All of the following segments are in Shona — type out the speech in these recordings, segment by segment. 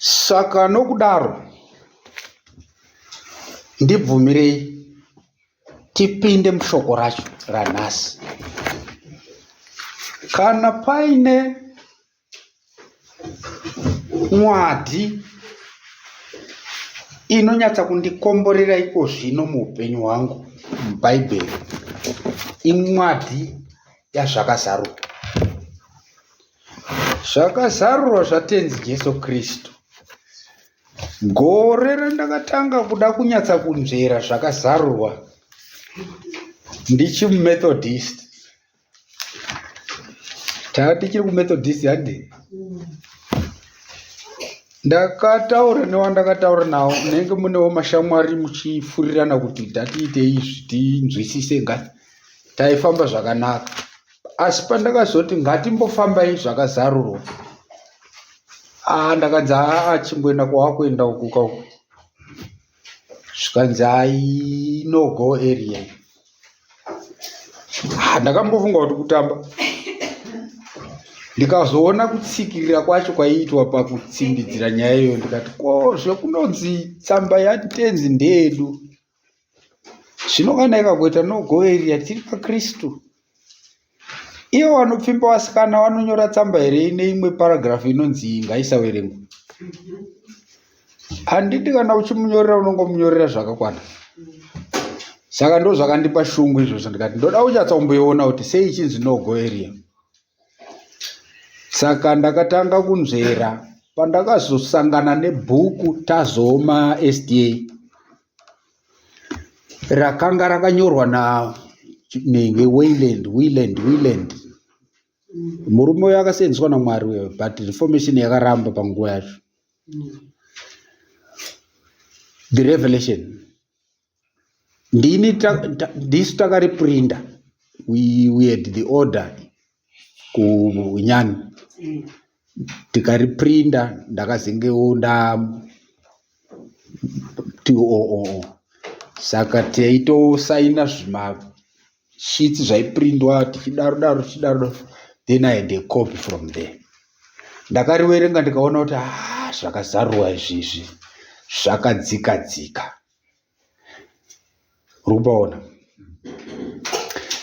Saka nokudaro ndibvumirei tipinde mushoko racho ranhasi. Kana paine mwadi inonyatsa kundikomborera iko zvino muupenyu hwangu mubhaibheri, imwadi yazvakazarurwa. Zvakazarurwa zvatenzi Jesu Kristu. Gore randakatanga kuda kunyatsa kunzvera zvakazarurwa ndichimumethodist. Tichiri kumethodist handi ndakataura newandakataura nawo, munenge munewo mashamwari muchifurirana kuti tatiite izvi tinzwisise ngati taifamba zvakanaka. Asi pandakazoti ngatimbofambai zvakazarurwa, ndakadza chimboenda kwawakuenda uku kauku, zvikanzi no go area. Ndakambofunga kuti kutamba, ndikazoona kutsikirira kwacho kwaiitwa pakutsimbidzira nyaya iyoyo, ndikati zvekunonzi tsamba yatenzi ndeyedu, zvino kana ikagoita no go area tiri paKristu. Ivo vanopfimba vasikana vanonyora tsamba here ine imwe paragrafu inonzi ngaisaverengwa? Handiti kana uchimunyorera unongomunyorera zvakakwana. Saka ndo zvakandipa shungu izvozvo, ndikati ndoda kunyatsakumboiona kuti sei ichinzi no go area. Saka ndakatanga kunzvera pandakazosangana nebhuku Tazoma SDA rakanga rakanyorwa nenge Wayland. Murume uyo akasenzeswa naMwari wewe, but reformation yakaramba panguva yacho. The Revelation ndisu takariprinda, we had the order kunyani tikariprinda. Ndakazengewo saka taitosaina zvimashits zvaiprindwa tichidaro, then I had a copy from there. Ndakariverenga ndikaona kuti zvakazarurwa izvizvi zvakadzika. Rupaona.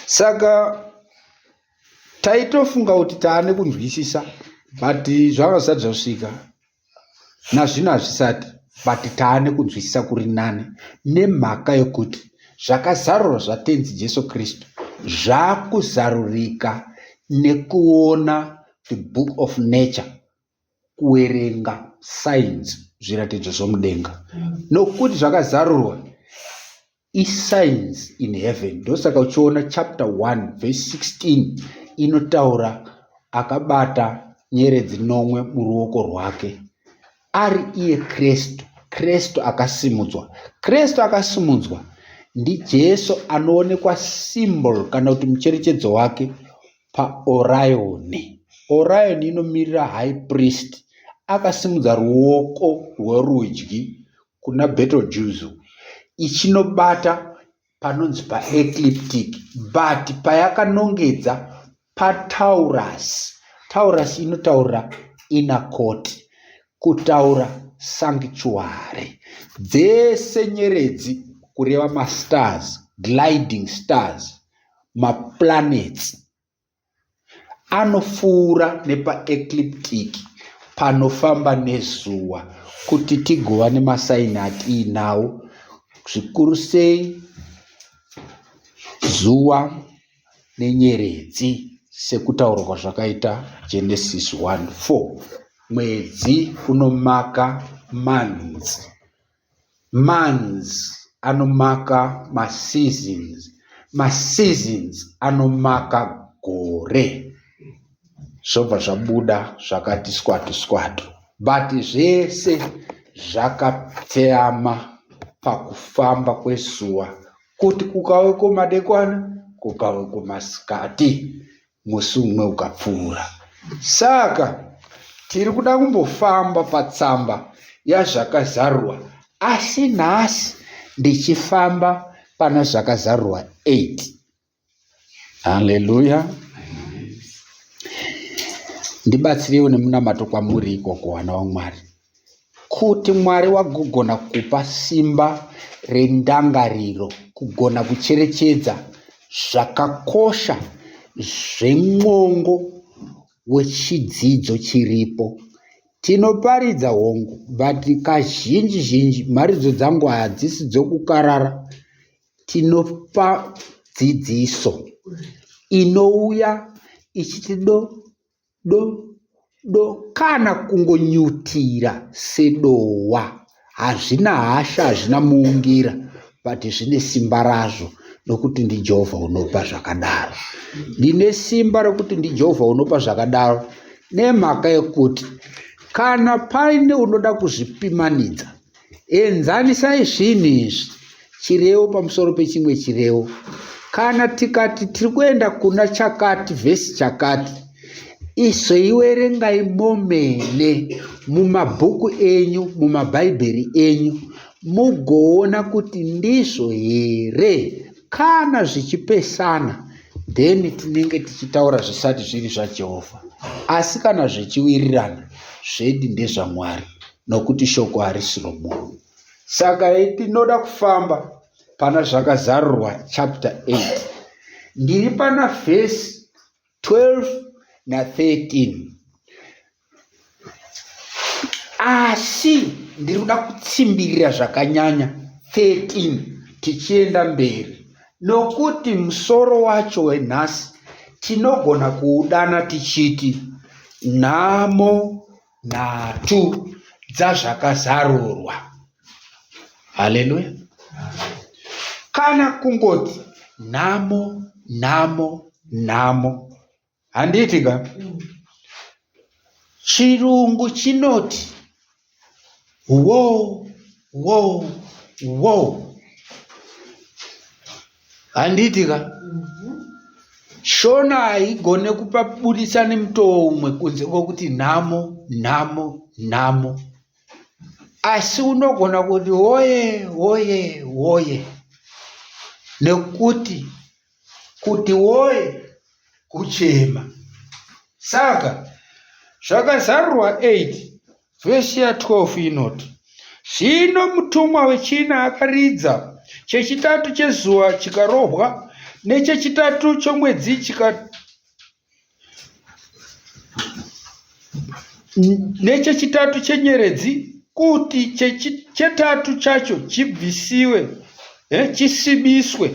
Saka taitofunga kuti taane kunzwisisa, but zvanga zvisati zvasvika, nazvino hazvisati, but taane kunzwisisa kuri nani, nemhaka yokuti zvakazarurwa zvatenzi Jesu Kristu zvakuzarurika nekuona the book of nature, kuverenga signs, zviratidzo zvomudenga. Nokuti zvakazarurwa signs in heaven. Ndosaka uchiona chapter 1 verse 16 inotaura akabata nyeredzi 9 muruoko rwake, ari iye Kristu akasimudzwa. Kristu akasimudzwa ndi Jesu anoonekwa symbol kana kuti mucherechedzo wake paOrion. Orion inomirira high priest, akasimudza ruoko rwerudyi kuna Betelgeuse, ichinobata panonzi paecliptic, but payakanongedza paTaurus. Taurus inotaura inner court, kutaura sanctuary. Dzese nyeredzi, kureva mastars, gliding stars, maplanets, anopfuura nepaecliptic panofamba nezuva, kuti tigova nemasaini atiinawo, zvikuru sei zuva nenyeredzi, sekutaurwa kwazvakaita Genesis 1:4. Mwedzi unomaka months anomaka maseasons anomaka gore. Zvobva zvabuda zvakati swatu, but zvese zvakapfeama pakufamba kwezuva, kuti kukave komadekwana, kukave komasikati, musi umwe ukapfuura. Saka tiri kuda kumbofamba patsamba yazvakazarurwa, asi nhasi ndichifamba pana zvakazarurwa 8. Haleluya. Ndibatsirewo nemunamato kwamuri ikoko, vana vaMwari. kuti Mwari wagogona kupa simba rendangariro, kugona kucherechedza zvakakosha zvemwongo wechidzidzo chiripo. Tinoparidza hongu, but kazhinji mharidzo dzangu hadzisi dzokukarara. Tinopa dzidziso inouya ichiti do kana kungonyutira sedowa. Hazvina hasha, hazvina muungira, but zvine simba razvo, nokuti ndiJehovha unopa zvakadaro. Ndine simba rokuti ndiJehovha unopa zvakadaro nemhaka yekuti kana paine unoda kuzvipimanidza, enzanisai zvinhu izvi, chirevo pamusoro pechimwe chirevo. Kana tikati tiri kuenda kuna chakati, vhesi chakati, izoiverengai momene mumabhuku enyu, mumabhaibheri enyu, mugoona kuti ndizvo here. Kana zvichipesana, then tinenge tichitaura zvisati zviri zvaJehovha. Asi kana zvichiwirirana, zvedu ndezvaMwari, nokuti shoko harisi romunhu. Saka tinoda kufamba pana zvakazarurwa chapter 8. Ndiri pana vhesi 12 na 13. Asi ndiri kuda kutsimbirira zvakanyanya 13 tichienda mberi, nokuti musoro wacho wenhasi tinogona kuudana tichiti nhamo nhatu dzazvakazarurwa. Haleluya. Kana kungoti nhamo nhamo nhamo, handiti ka? Chirungu chinoti woe woe woe, handiti ka? Shona haigone kupabudisa nemutoo umwe kunze kwokuti nhamo nhamo nhamo. Asi unogona kuti woye woye woye, nekuti kuti woye kuchema. Saka zvakazarurwa 8 vhesi ya 12 inoti, zvino mutumwa wechina akaridza, chechitatu chezuva chikarohwa, nechechitatu chomwedzi nechechitatu chenyeredzi, kuti chetatu chacho chibvisiwe, chisibiswe,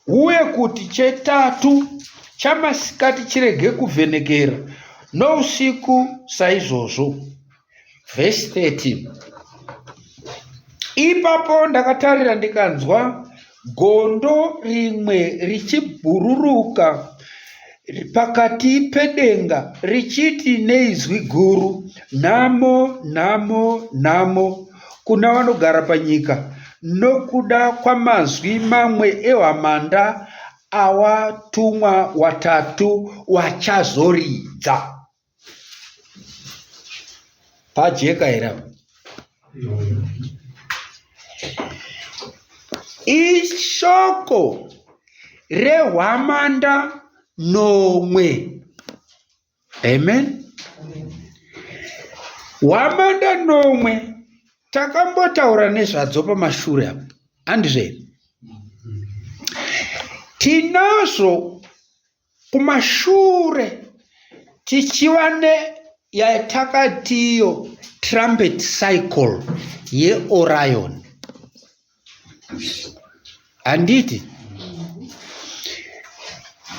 uye kuti chetatu chamasikati chirege kuvhenekera, nousiku saizvozvo. Vhesi 13. Ipapo ndakatarira ndikanzwa gondo rimwe richibhururuka pakati pedenga, richiti neizwi guru, nhamo nhamo nhamo kuna vanogara panyika, nokuda kwamazwi mamwe ehwamanda awatumwa watatu wachazoridza. Pajeka here. Ishoko rehwamanda nomwe. Amen. Hwamanda nomwe takambotaura nezvadzo pamashure apo, handizve? Tinazvo kumashure tichiva yatakatiyo trumpet cycle yeOrion, handiti?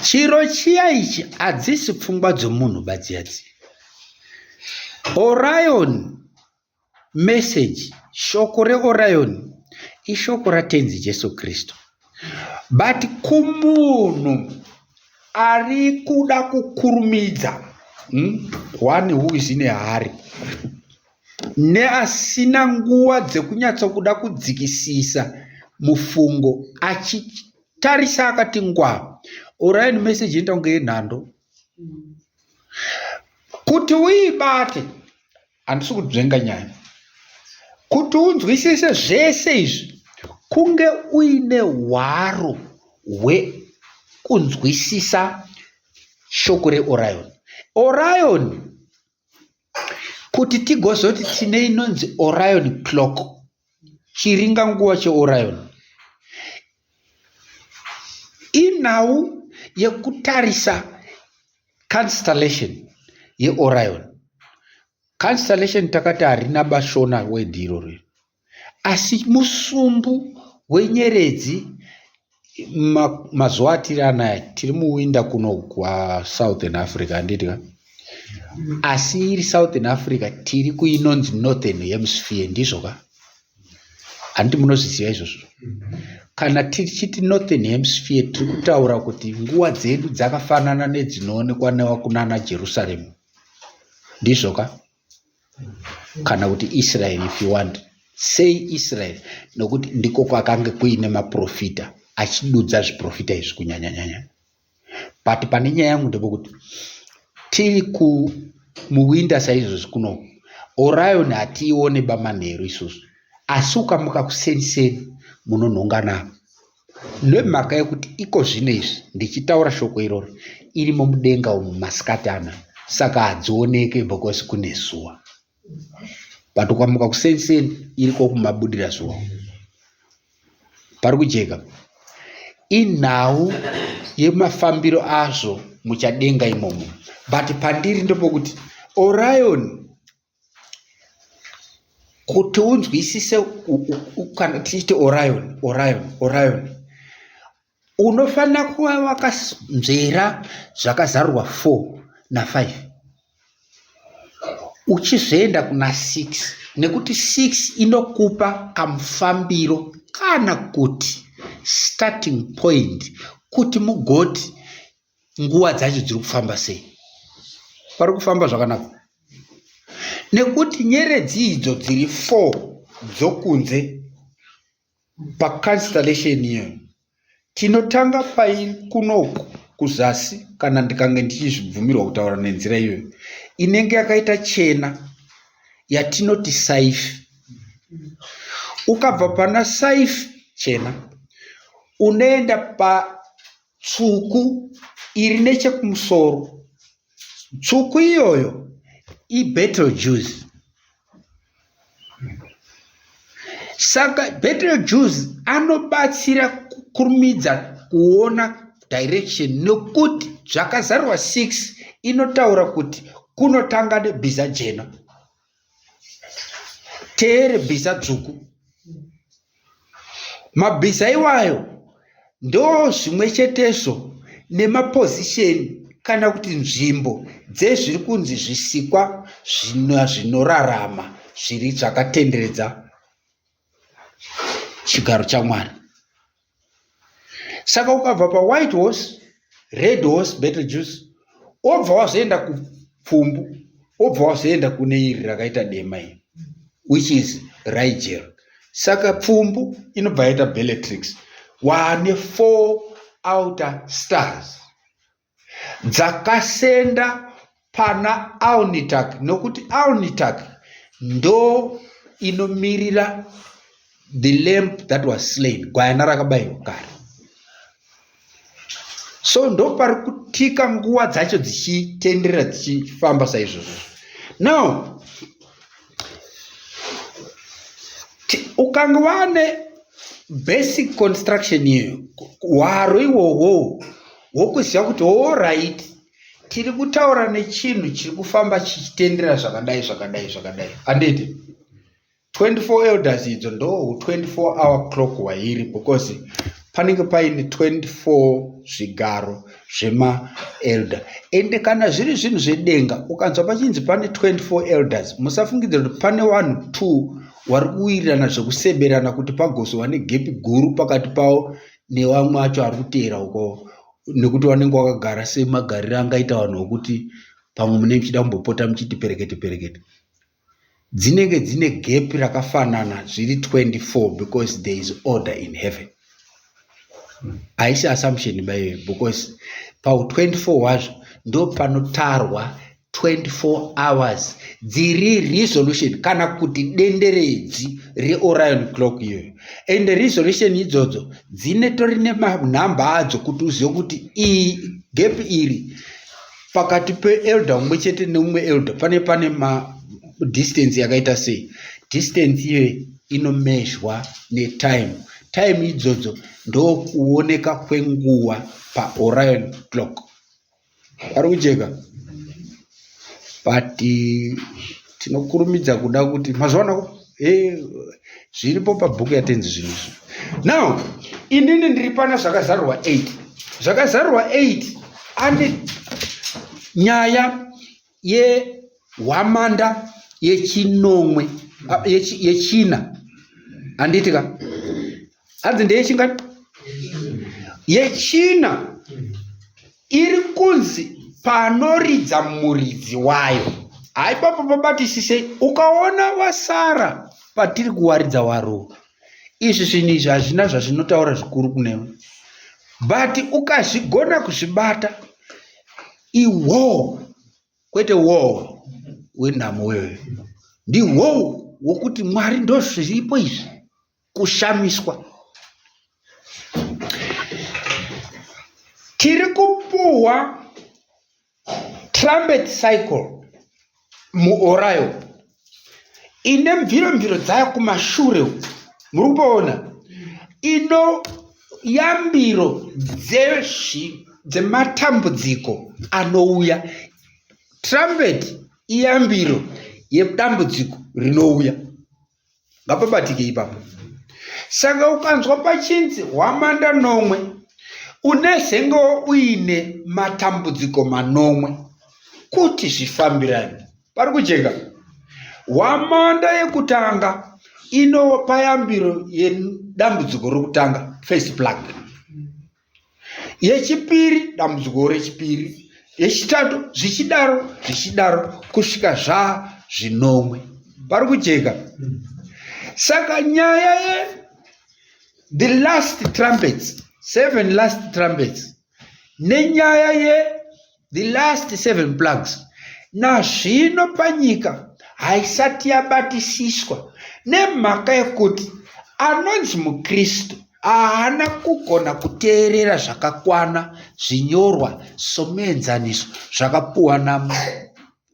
Chiro chiya ichi hadzisi pfungwa dzomunhu badziyadzi. Orion message, shoko reOrion ishoko ratenzi Jesu Kristu, but kumunhu ari kuda kukurumidza, one who is in a hurry, neasina nguva dzekunyatsa kuda kudzikisisa mufungo, achitarisa akati ngwa, Orion message inoita kunge yenhando. Kuti uibate, handisi kudzvenga nyaya, kuti unzwisise zvese izvi, kunge uine hwaro hwekunzwisisa shoko reOrion. Orion kuti tigozoti tine inonzi Orion clock, chiringa nguva cheOrion, inhau yekutarisa constellation yeOrion. Constellation takati harina bashona wedhiro, asi musumbu wenyeredzi. Mazuva atiri anaya tiri muwinda kuno kwa Southern Africa handidika, asi iri Southern Africa tiri kuinonzi Northern Hemisphere, ndizvoka? Handi munozviziva izvozvo? Kana tichiti Northern Hemisphere tiri kutaura kuti nguva dzedu dzakafanana nedzinoonekwa nevakunana Jerusalem, ndizvoka? Kana kuti Israel, if you want say Israel, nokuti ndiko kwakange kuine maprofita achidudza zviprofita izvi kunyanya. But pane nyaya yangu ndepekuti tiri muwinda saizvozvi kuno, Orion hatiione bamanheru isusu, asi ukamuka kuseniseni munonhonga navo. Nemhaka yekuti iko zvino izvi ndichitaura shoko iroro irimo mudenga umu masikati ana, saka hadzioneke because kune zuva. But ukamuka kuseniseni iriko kumabudira zuva, pari kujeka. Inhau yemafambiro azvo muchadenga imomo. But pandiri ndepekuti Orion, kuti unzwisise kana tichiti Orion, unofanira kuva wakanzvera zvakazarurwa 4 na 5 uchizoenda kuna 6, nekuti 6 inokupa kamufambiro kana kuti starting point kuti mugoti nguva dzacho dziri kufamba sei. Pari kufamba zvakanaka, nekuti nyeredzi idzo dziri 4 dzokunze paconstellation iyo, tinotanga pai kunoku kuzasi, kana ndikange ndichizvibvumirwa kutaura nenzira iyoyo, inenge yakaita chena yatinoti saifi. Ukabva pana saifi chena unoenda patsvuku iri nechekumusoro. Tsvuku iyoyo iBetelgeuse. Saka Betelgeuse anobatsira kukurumidza kuona direction, nekuti zvakazarwa 6 inotaura kuti kunotanga nebhiza jena, teere bhiza dzvuku. Mabhiza iwayo ndo zvimwe chetezvo nemapozisheni kana kuti nzvimbo dzezviri kunzi zvisikwa zvinorarama zviri zvakatenderedza chigaro chaMwari. Saka ukabva paWhite Horse, Red Horse, Betelgeuse, obva wazoenda kupfumbu, obva wazoenda kune iri rakaita dema iri, which is Rigel. Saka pfumbu inobva yaita Bellatrix, wane 4 outer stars dzakasenda pana Alnitak, nokuti Alnitak ndo inomirira the lamb that was slain, gwayana rakabayiwa kare. So ndo pari kutika nguva dzacho dzichitenderera dzichifamba saizvozvo. Now ukanga wane basic construction iyo, hwaro ihwohwo wokuziva kuti alright, tiri kutaura nechinhu chiri kufamba chichitenderera zvakadai. Handiti 24 elders idzo ndo 24 hour clock wairi, because panenge paine 24 zvigaro zvemaelder. Ende kana zviri zvinhu zvedenga, ukanzwa pachinzi pane 24 elders, musafungidzira kuti pane 1 2 vari kuwirirana zvekuseberana kuti pagozova negepi guru pakati pavo nevamwe vacho vari kuteera uko, nekuti vanenge vakagara semagariro angaita vanhu vokuti pamwe munenge muchida kumbopota muchiti perekete. Dzinenge dzine gepi rakafanana zviri 24, because there is order in heaven. Haisi assumption by, because pa 24 wazvo ndo panotarwa 24 hours dziri resolution kana kuti denderedzi reOrion clock iyoyo. And resolution idzodzo dzine torine manhamba adzo kuti uzive kuti iyi gap iri pakati peelder umwe chete neumwe elder pane distance yakaita sei. Distance iyo inomezhwa netime. Time idzodzo ndo kuoneka kwenguva paOrion clock. Ari kujeka? But tinokurumidza kuda kuti mazuva zviripo pabhuku yatenzi zvinhu izvi. Now inini ndiri pana zvakazarurwa 8. Zvakazarurwa 8 ane nyaya yehwamanda yechinomwe yechina. Handitika hadzi ndeyechingati yechina iri kunzi panoridza muridzi wayo. Haipapo pabatisise ukaona vasara patiri kuwaridza waruka. Izvi zvinhu izvi hazvina zvazvinotaura zvikuru kunewe, but ukazvigona kuzvibata iwo kwete wo wenhamo wewe, ndiwo wokuti Mwari ndo zviripo izvi kushamiswa. Tiri kupuhwa trumpet cycle muOrion ine mviro dzayo kumashure. Muri kuona ino yambiro dzematambudziko anouya. Trumpet iyambiro yedambudziko rinouya. Ngapabatike ipapo. Saka ukanzwa pachinzi hwamanda nomwe unezenge uine matambudziko manomwe kuti zvifambirane. Pari kujeka? Hwamanda yekutanga ino payambiro yedambudziko rokutanga, first plague. Yechipiri dambudziko rechipiri, yechitatu zvichidaro kusvika zvinomwe. Pari kujeka? Saka nyaya the last trumpets, 7 last trumpets, nenyaya the last 7 plagues, nazvino panyika haisati yabatisiswa nemhaka yekuti anonzi muKristu haana kugona kuteerera zvakakwana zvinyorwa somuenzaniso zvakapuwa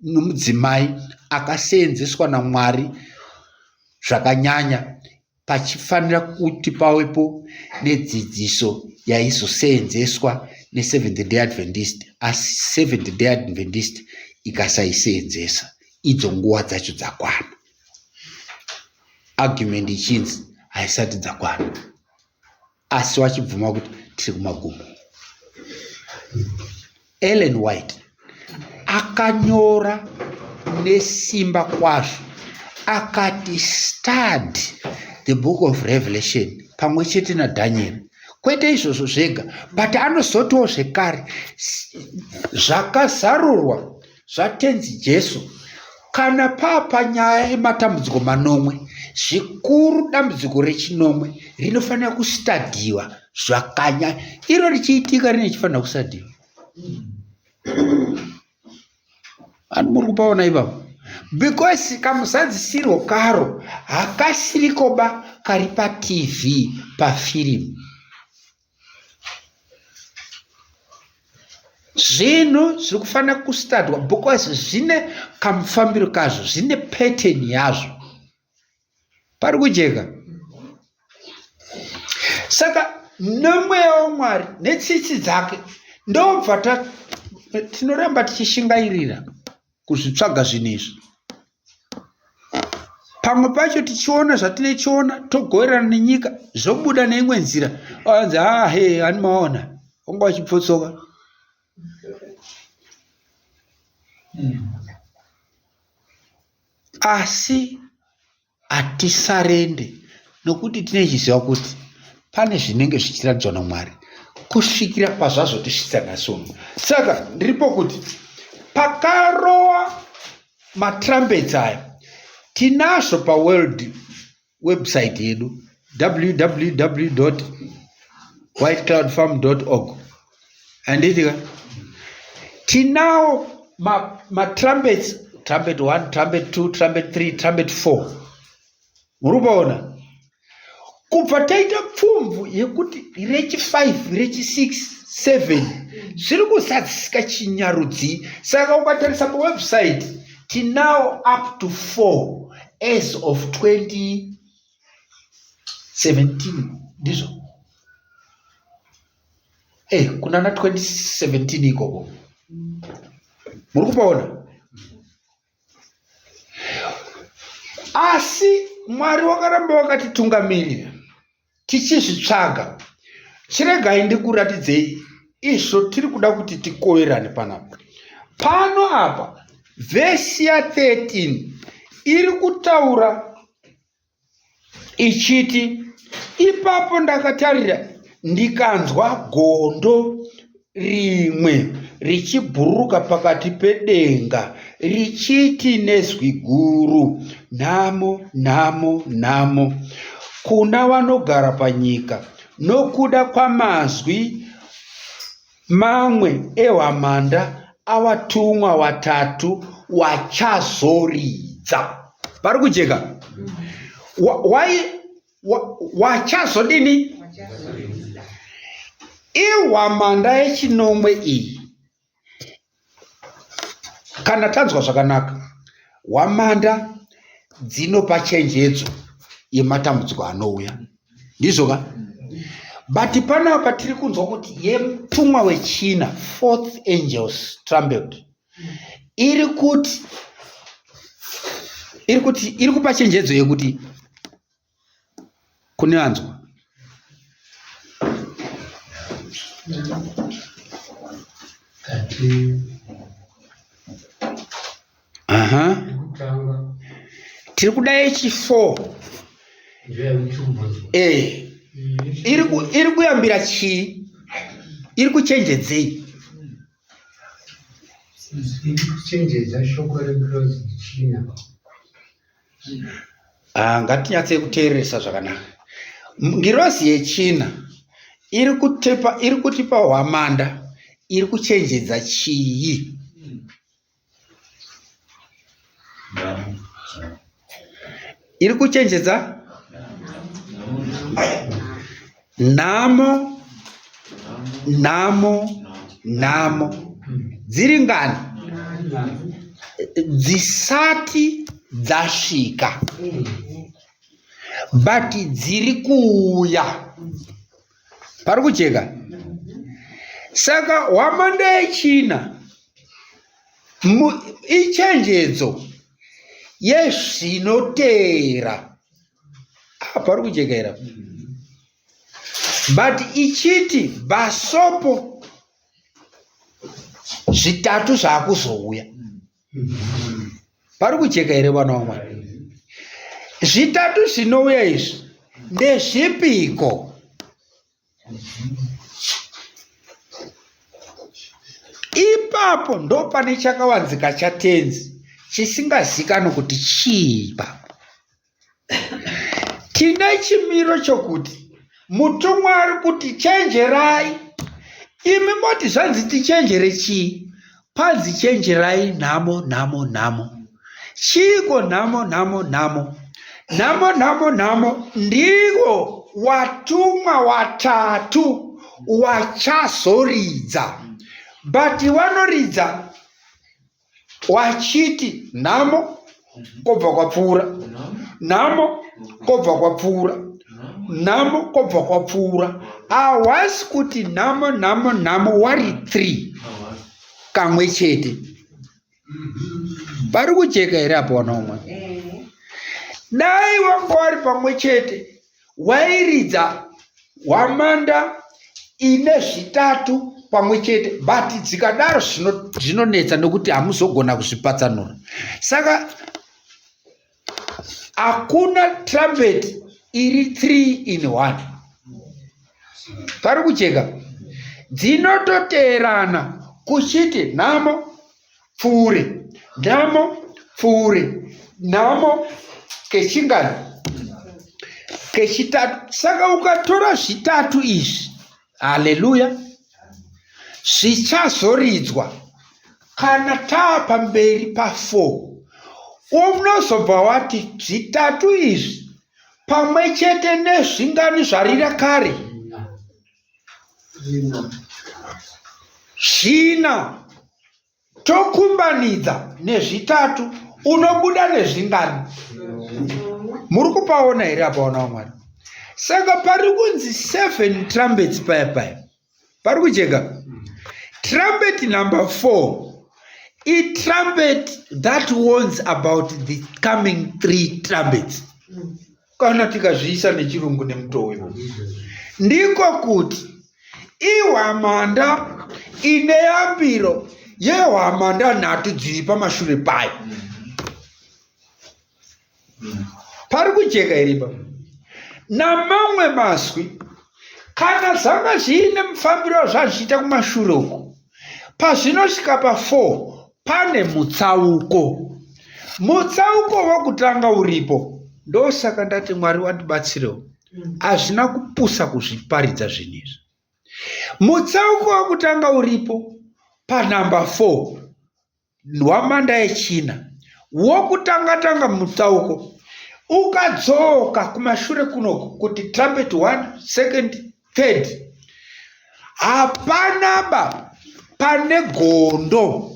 nomudzimai akaseenzeswa naMwari zvakanyanya, pachifanira kuti pawepo nedzidziso yaizoseenzeswa neSeventh Day Adventist, asi Seventh Day Adventist ikasaiseenzesa. Idzo nguva dzacho dzakwana. Argument ichinzi haisati dzakwana, asi wachibvuma kuti tiri kumagumo. Ellen White akanyora nesimba kwazvo akati study the book of Revelation pamwe chete naDaniel. Kwete izvozvo zvega, but anozotiwo zvekare zvakazarurwa zvatenzi Jesu. Kana panyaya yematambudziko manomwe, zvikuru dambudziko rechinomwe rinofanira kustadiwa zvakanyanya. Iro richiitika rinofanira kustadiwa. Muri kupaona ipapo? Because kamuzadzisirwo karo hakasirikoba kari paTV, pafirimu. Zvinhu zviri kufanira kustadwa because zvine kamufambiro kazvo, zvine pattern yazvo. Pari kujeka? Saka nomweya waMwari netsitsi dzake ndobva tinoramba tichishingairira kuzvitsvaga zvinhu izvi. Pamwe pacho tichiona zvatinochiona togoverana nenyika zvobuda neimwe nzira, anzi hani maona onga wachipfotsoka. Asi hatisarende nokuti tinechiziva kuti pane zvinenge zvichiratidzwa naMwari kusvikira pazvazvotisvitsa nasono. Saka ndiripo kuti pakarowa matrumpets aya tinazvo paworld website yedu www.whitecloudfarm.org. Handitika tinawo matrumpets, trumpet 1, trumpet 2, trumpet 3, trumpet 4. Muri kuona kubva taita pfumvu yekuti rechi 5, rechi 6, 7 zviri kuzadzisika chinyarudzi. Saka ukatarisa pawebsite Tinao up to 4 as of 2017 ndizo kuna na 2017 ikoko muri kupaona. Asi Mwari wakaramba wakatitungamirira tichizvitsvaga. Chiregai ndikuratidzei izvo tiri kuda kuti tikoverane panapa. Pano apa vhesi ya 13 iri kutaura ichiti, ipapo ndakatarira ndikanzwa gondo rimwe richibhururuka pakati pedenga richiti nezwi guru, nhamo, nhamo, nhamo kuna vanogara panyika nokuda kwamazwi mamwe ehwamanda avatumwa vatatu wachazoridza. Pari kujeka wachazodini? Ihwamanda yechinomwe iyi, kana tanzwa zvakanaka, hwamanda dzinopa chenjedzo yematambudziko anouya, ndizvo ka? But panapa tiri kunzwa kuti yemutumwa wechina, fourth angel's trumpet, iri kupa chenjedzo yekuti kune vanzwa tiri kuda yechi4 iri kuyambira chii? Iri kuchenjedzei? Ngatinyatse kuteeresa zvakanaka. Ngirozi yechina iri kutipa hwamanda, iri kuchenjedza chii? Iri kuchenjedza nhamo, nhamo, nhamo. Dziri ngani? Dzisati dzasvika, but dziri kuuya. Pari kujeka? Saka hwamanda yechina ichenjedzo yezvinoteera. Pari kujeka here? But ichiti basopo zvitatu zvakuzouya. Pari kujeka here vana vaMwari? Zvitatu zvinouya izvi ndezvipiko? Ipapo ndo pane chakavanzika chatenzi chisingazikanwi kuti chii. Ipapo tine chimiro chokuti mutumwa ari kuti chenjerai. Imi moti zvanzi tichenjere chii? Panzi chenjerai nhamo, nhamo, nhamo. Chiko nhamo, nhamo, nhamo? Nhamo, nhamo, nhamo ndiwo watumwa watatu wachazoridza, but vanoridza wachiti nhamo kobva kwapfuura, nhamo kobva kwapfuura, nhamo kobva kwapfuura. Hawasi kuti nhamo, nhamo, nhamo wari 3 kamwe chete. Pari kujeka here apo vana umwe? Dai wanga wari pamwe chete wairidza hwamanda ine zvitatu pamwe chete, but dzikadaro zvinonetsa nekuti hamuzogona kuzvipatsanura. Saka hakuna trumpet iri 3 in 1. Pari kujeka? Dzinototeerana kuchiti nhamo pfuure, nhamo pfuure, nhamo kechingani? Kechitatu. Saka ukatora zvitatu izvi, haleluya, zvichazoridzwa kana taapamberi pa4, unozobva wati zvitatu izvi pamwe chete nezvingani zvarira kare zvina tokumbanidza nezvitatu unobuda nezvingani. Muri kupaona here apaona waMwari? Saka pari kunzi 7 trumpets paya pari kujeka. Trumpet number 4 a trumpet that warns about the coming 3 trumpets. Kana tikazviisa nechirungu nemutoo ivo ndiko kuti ihwamanda ine yambiro yehwamanda 3 dziri pamashure payo. Pari kujeka iripa namamwe maswi kana zvanga zviine mufambiro zvazviita kumashure uko, pazvinosvika pa4 pane mutsauko. Mutsauko wokutanga uripo. Ndosaka ndati Mwari wandibatsirewo, hazvina kupusa kuzviparidza zvinizvi. Mutsauko wokutanga uripo panamba 4 hwamanda yechina. Wokutanga mutsauko ukadzoka kumashure kunoko kuti trumpet 1, 2, 3 hapanaba pane gondo.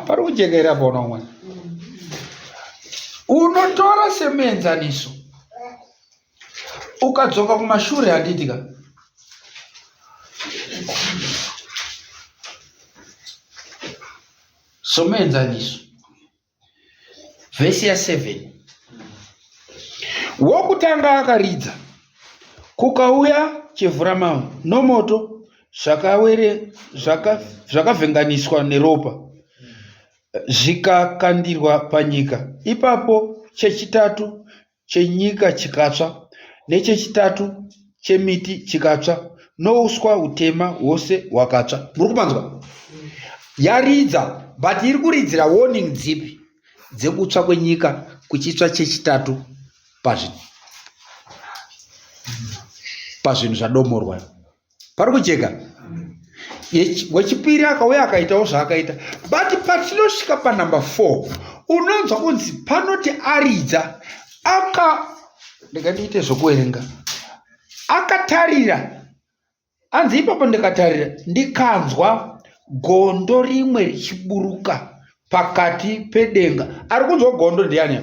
Pari kujekera pona Mwari. Unotora semuenzaniso ukadzoka kumashure handitika somuenzaniso vhesi ya7 wokutanga akaridza kukauya chivhuramauno nomoto zvakavhenganiswa neropa zvikakandirwa panyika. Ipapo chechitatu chenyika chikatsva, nechechitatu chemiti chikatsva, nouswa hutema hwose hwakatsva. Muri kupanzwa? Yaridza, but iri kuridzira warning dzipi? Dzekutsva kwenyika kuchitsva chechitatu pazvinhu zvadomorwa. Pari kujeka? Wechipiri akauya akaitawo zvaakaita, but patinosvika panamba 4 unonzwa kunzi panoti aridza ndikandiite zvokuverenga, akatarira. Anzi ipapo ndikatarira ndikanzwa gondo rimwe richiburuka pakati pedenga. Ari kunzwa gondo ndiani?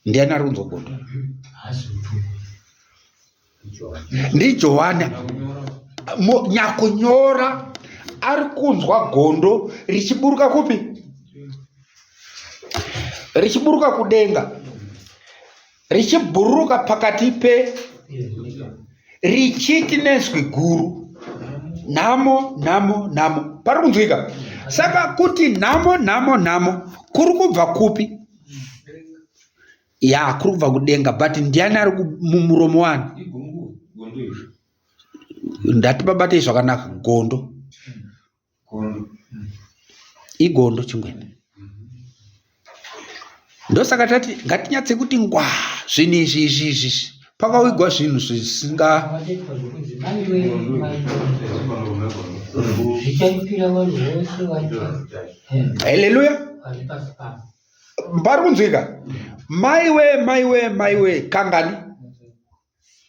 Ndiani ari kunzwa gondo? NdiJohani Nyakunyora ari kunzwa gondo richiburuka kupi? Richiburuka kudenga, richiburuka pakati richiti nezwi guru, nhamo. Pari kunzwika? Saka kuti nhamo kuri kubva kupi? Ya, kuri kubva kudenga, but ndiani ari mumuromo wani? Ndati babatei zvakanaka. Gondo igondo chingwene. Ndosaka tati ngatinyatse kuti ngwa zvinhu izvi pakawigwa zvinhu zvisinga. Haleluya. Pari kunzwika? Maiwe kangani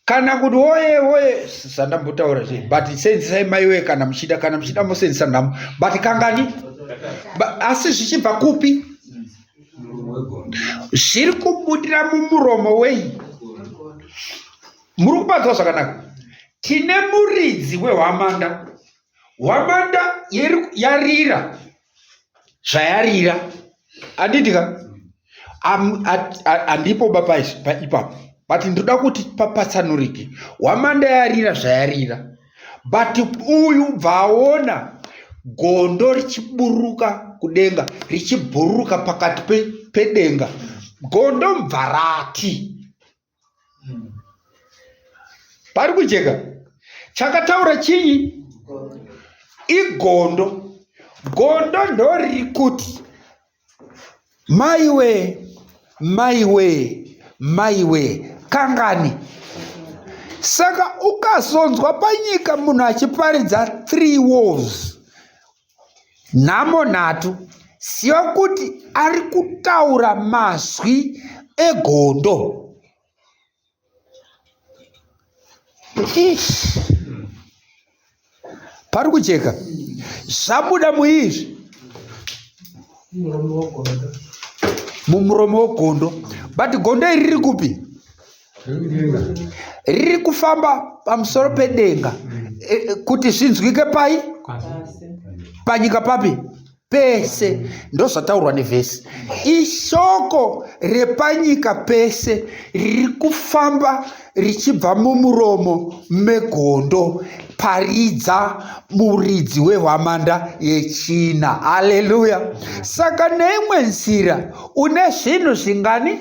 kana kuti oye sandambotaura sei, but senzisai maiwe kana muchida mosenzisa nhamo, but kangani. Asi zvichibva kupi? Zviri kubudira mumuromo wei? Muri kupanzwa zvakanaka? Tine muridzi wehwamanda. Hwamanda yarira zvayarira. Anditika handipo baba ipapo, but ndoda kuti papatsanurike. Hwamanda yarira zvayarira, but uyu bvaona gondo richiburuka kudenga, richibhuruka pakati pedenga. Gondo mvarati. Pari kujeka? Chakataura chinyi? Igondo. Gondo ndoriri kuti maiwe kangani. Saka ukazonzwa panyika munhu achiparidza 3 wolves, nhamo 3, ziva kuti ari kutaura mazwi egondo. Pari kucheka zvabuda muizvi mumuromo wegondo. But gondo iri riri kupi? Riri kufamba pamusoro pedenga kuti zvinzwike pai? Panyika papi? Pese. Ndo zvataurwa nevhesi. Ishoko repanyika pese riri kufamba richibva mumuromo megondo paridza muridzi wehwamanda yechina. Haleluya. Saka neimwe nzira une zvinhu zvingani?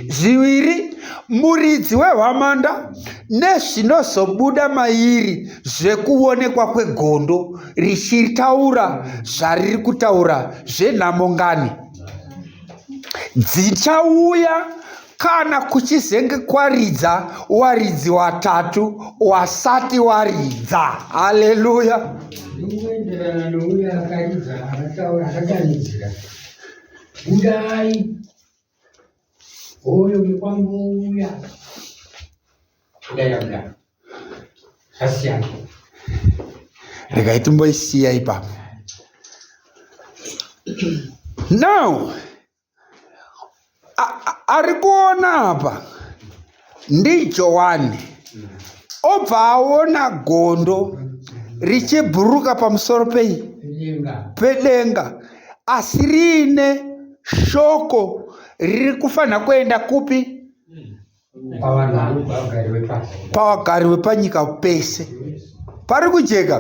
Zviviri, muridzi wehwamanda nezvinozobuda mairi zvekuonekwa kwegondo richitaura zvariri kutaura zvenhamo ngani dzichauya kana kuchizenge kwaridza waridzi watatu wasati waridza. Haleluya. Ndinoenderana nouya akaridza akadanidzira budai oyo mukwambuya kudayabda zvasiyana. Regai timboisiya ipapo. Now ari kuona apa ndi Johani obva aona gondo richibhuruka pamusoro pedenga asi riine shoko riri kufanira kuenda kupi? Pavagari vepanyika pese. Pari kujeka.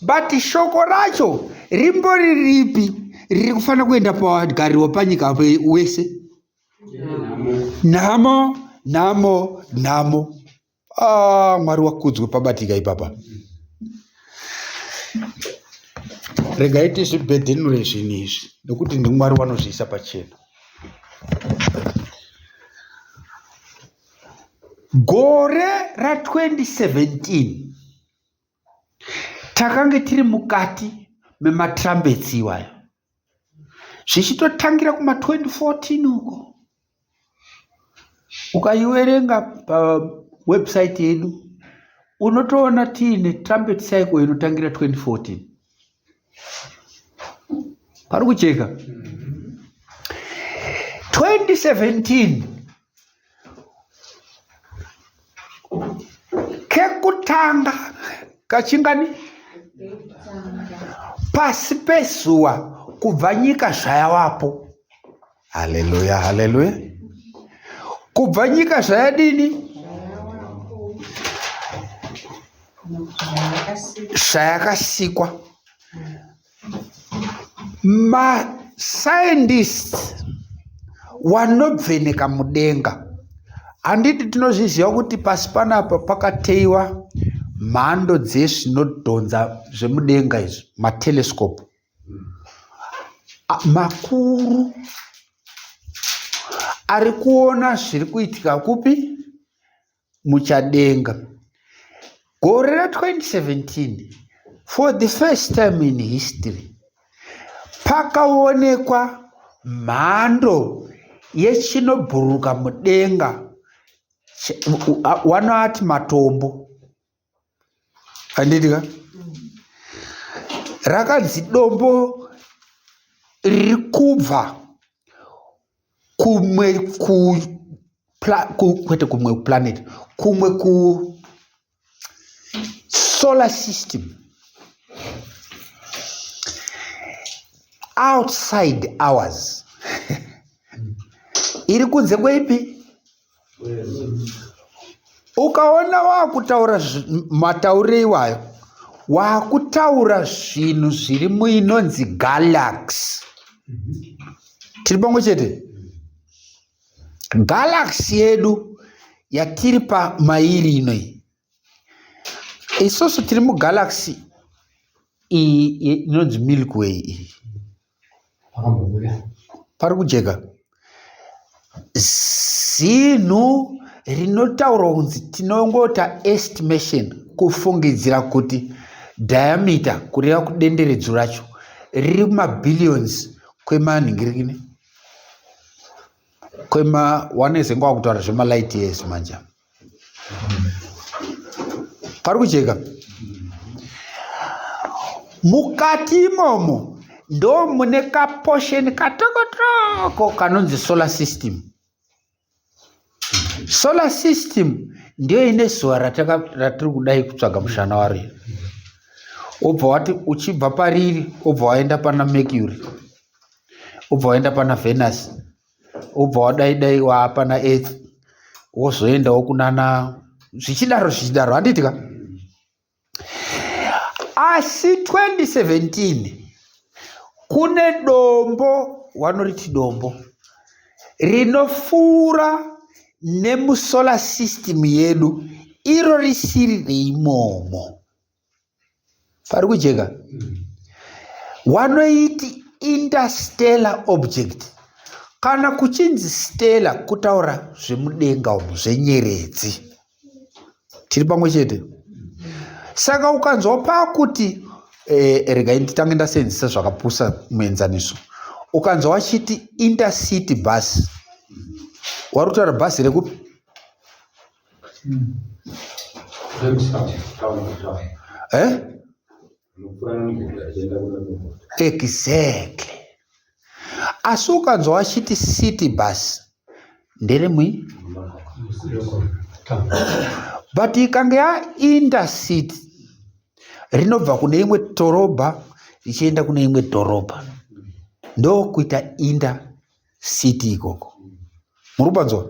But shoko racho rimbori ripi riri kufanira kuenda pavagari vepanyika wese? Nhamo. Mwari wakudzwe pabatika ipapa. Regai tizvibhedhenure zvinhu izvi nekuti ndiMwari wanozviisa pachena. Gore ra2017 takange tiri mukati mematrumpets iwayo, zvichitotangira kuma2014 uko. Ukaiverenga pawebsite yedu unotoona tiine trumpet cycle inotangira 2014. Pari kucheka. 2017 kekutanga kachingani pasi pezuva kubva nyika zvayavapo. Haleluya, haleluya. Kubva nyika zvayadini? Zvayakasikwa. Mascientists vanobveneka mudenga, handiti tinozviziva kuti pasi panapa pakateiwa mhando dzezvinodhonza zvemudenga izvi, matelescope makuru ari kuona zviri kuitika kupi? Muchadenga. Gore ra2017 for the first time in history pakaonekwa mhando yechinobhuruka mudenga, wanoati matombo. Handitika? Rakanzi dombo riri kubva kumwe kwete kumwe planet, kumwe ku solar system, outside ours. Iri kunze kweipi? Ukaona wakutaura mataure iwayo, wakutaura zvinhu zviri muinonzi galaxy. Tiri pamwe chete? Galaxy yedu yatiri pamairi inoi, isusu tiri mugalaxy inonzi Milky Way. Pari kujeka. Zinhu rinotaura kunzi tinongota estimation, kufungidzira kuti diameter kureva kudenderedzo racho riri mabillions kwemanhingirikini wanezenge wakutaura zvemalight years manje pari kujeka. Mukati imomo ndo mune kaposheni katokotoko kanonzi solar system. Solar system ndio ine zuva ratiri kudai kutsvaga mushana waro. Obva wati uchibva pariri, obva waenda pana Mercury, obva waenda pana Venus, obva wadai waapana Earth, wozoendawo kunana zvichidaro handitika. Asi 2017 kune dombo, wanoriti dombo rinofura nemusolar system yedu, iro risiri reimomo. Pari kujeka. Wanoiti interstellar object. Kana kuchinzi stellar kutaura zvemudenga umu, zvenyeredzi. Tiri pamwe chete. Saka ukanzwa pakuti rega nditange ndasenzesa zvakapusa muenzaniso. Ukanzwa wachiti intercity bus, wari kutaura bhazi rekupi? Exactly. Asi ukanzwa wachiti city bus nderemwi? But ikange intercity rinobva kune imwe dhorobha richienda kune imwe dhorobha, ndo kuita intercity ikoko. Muri kupanzwa?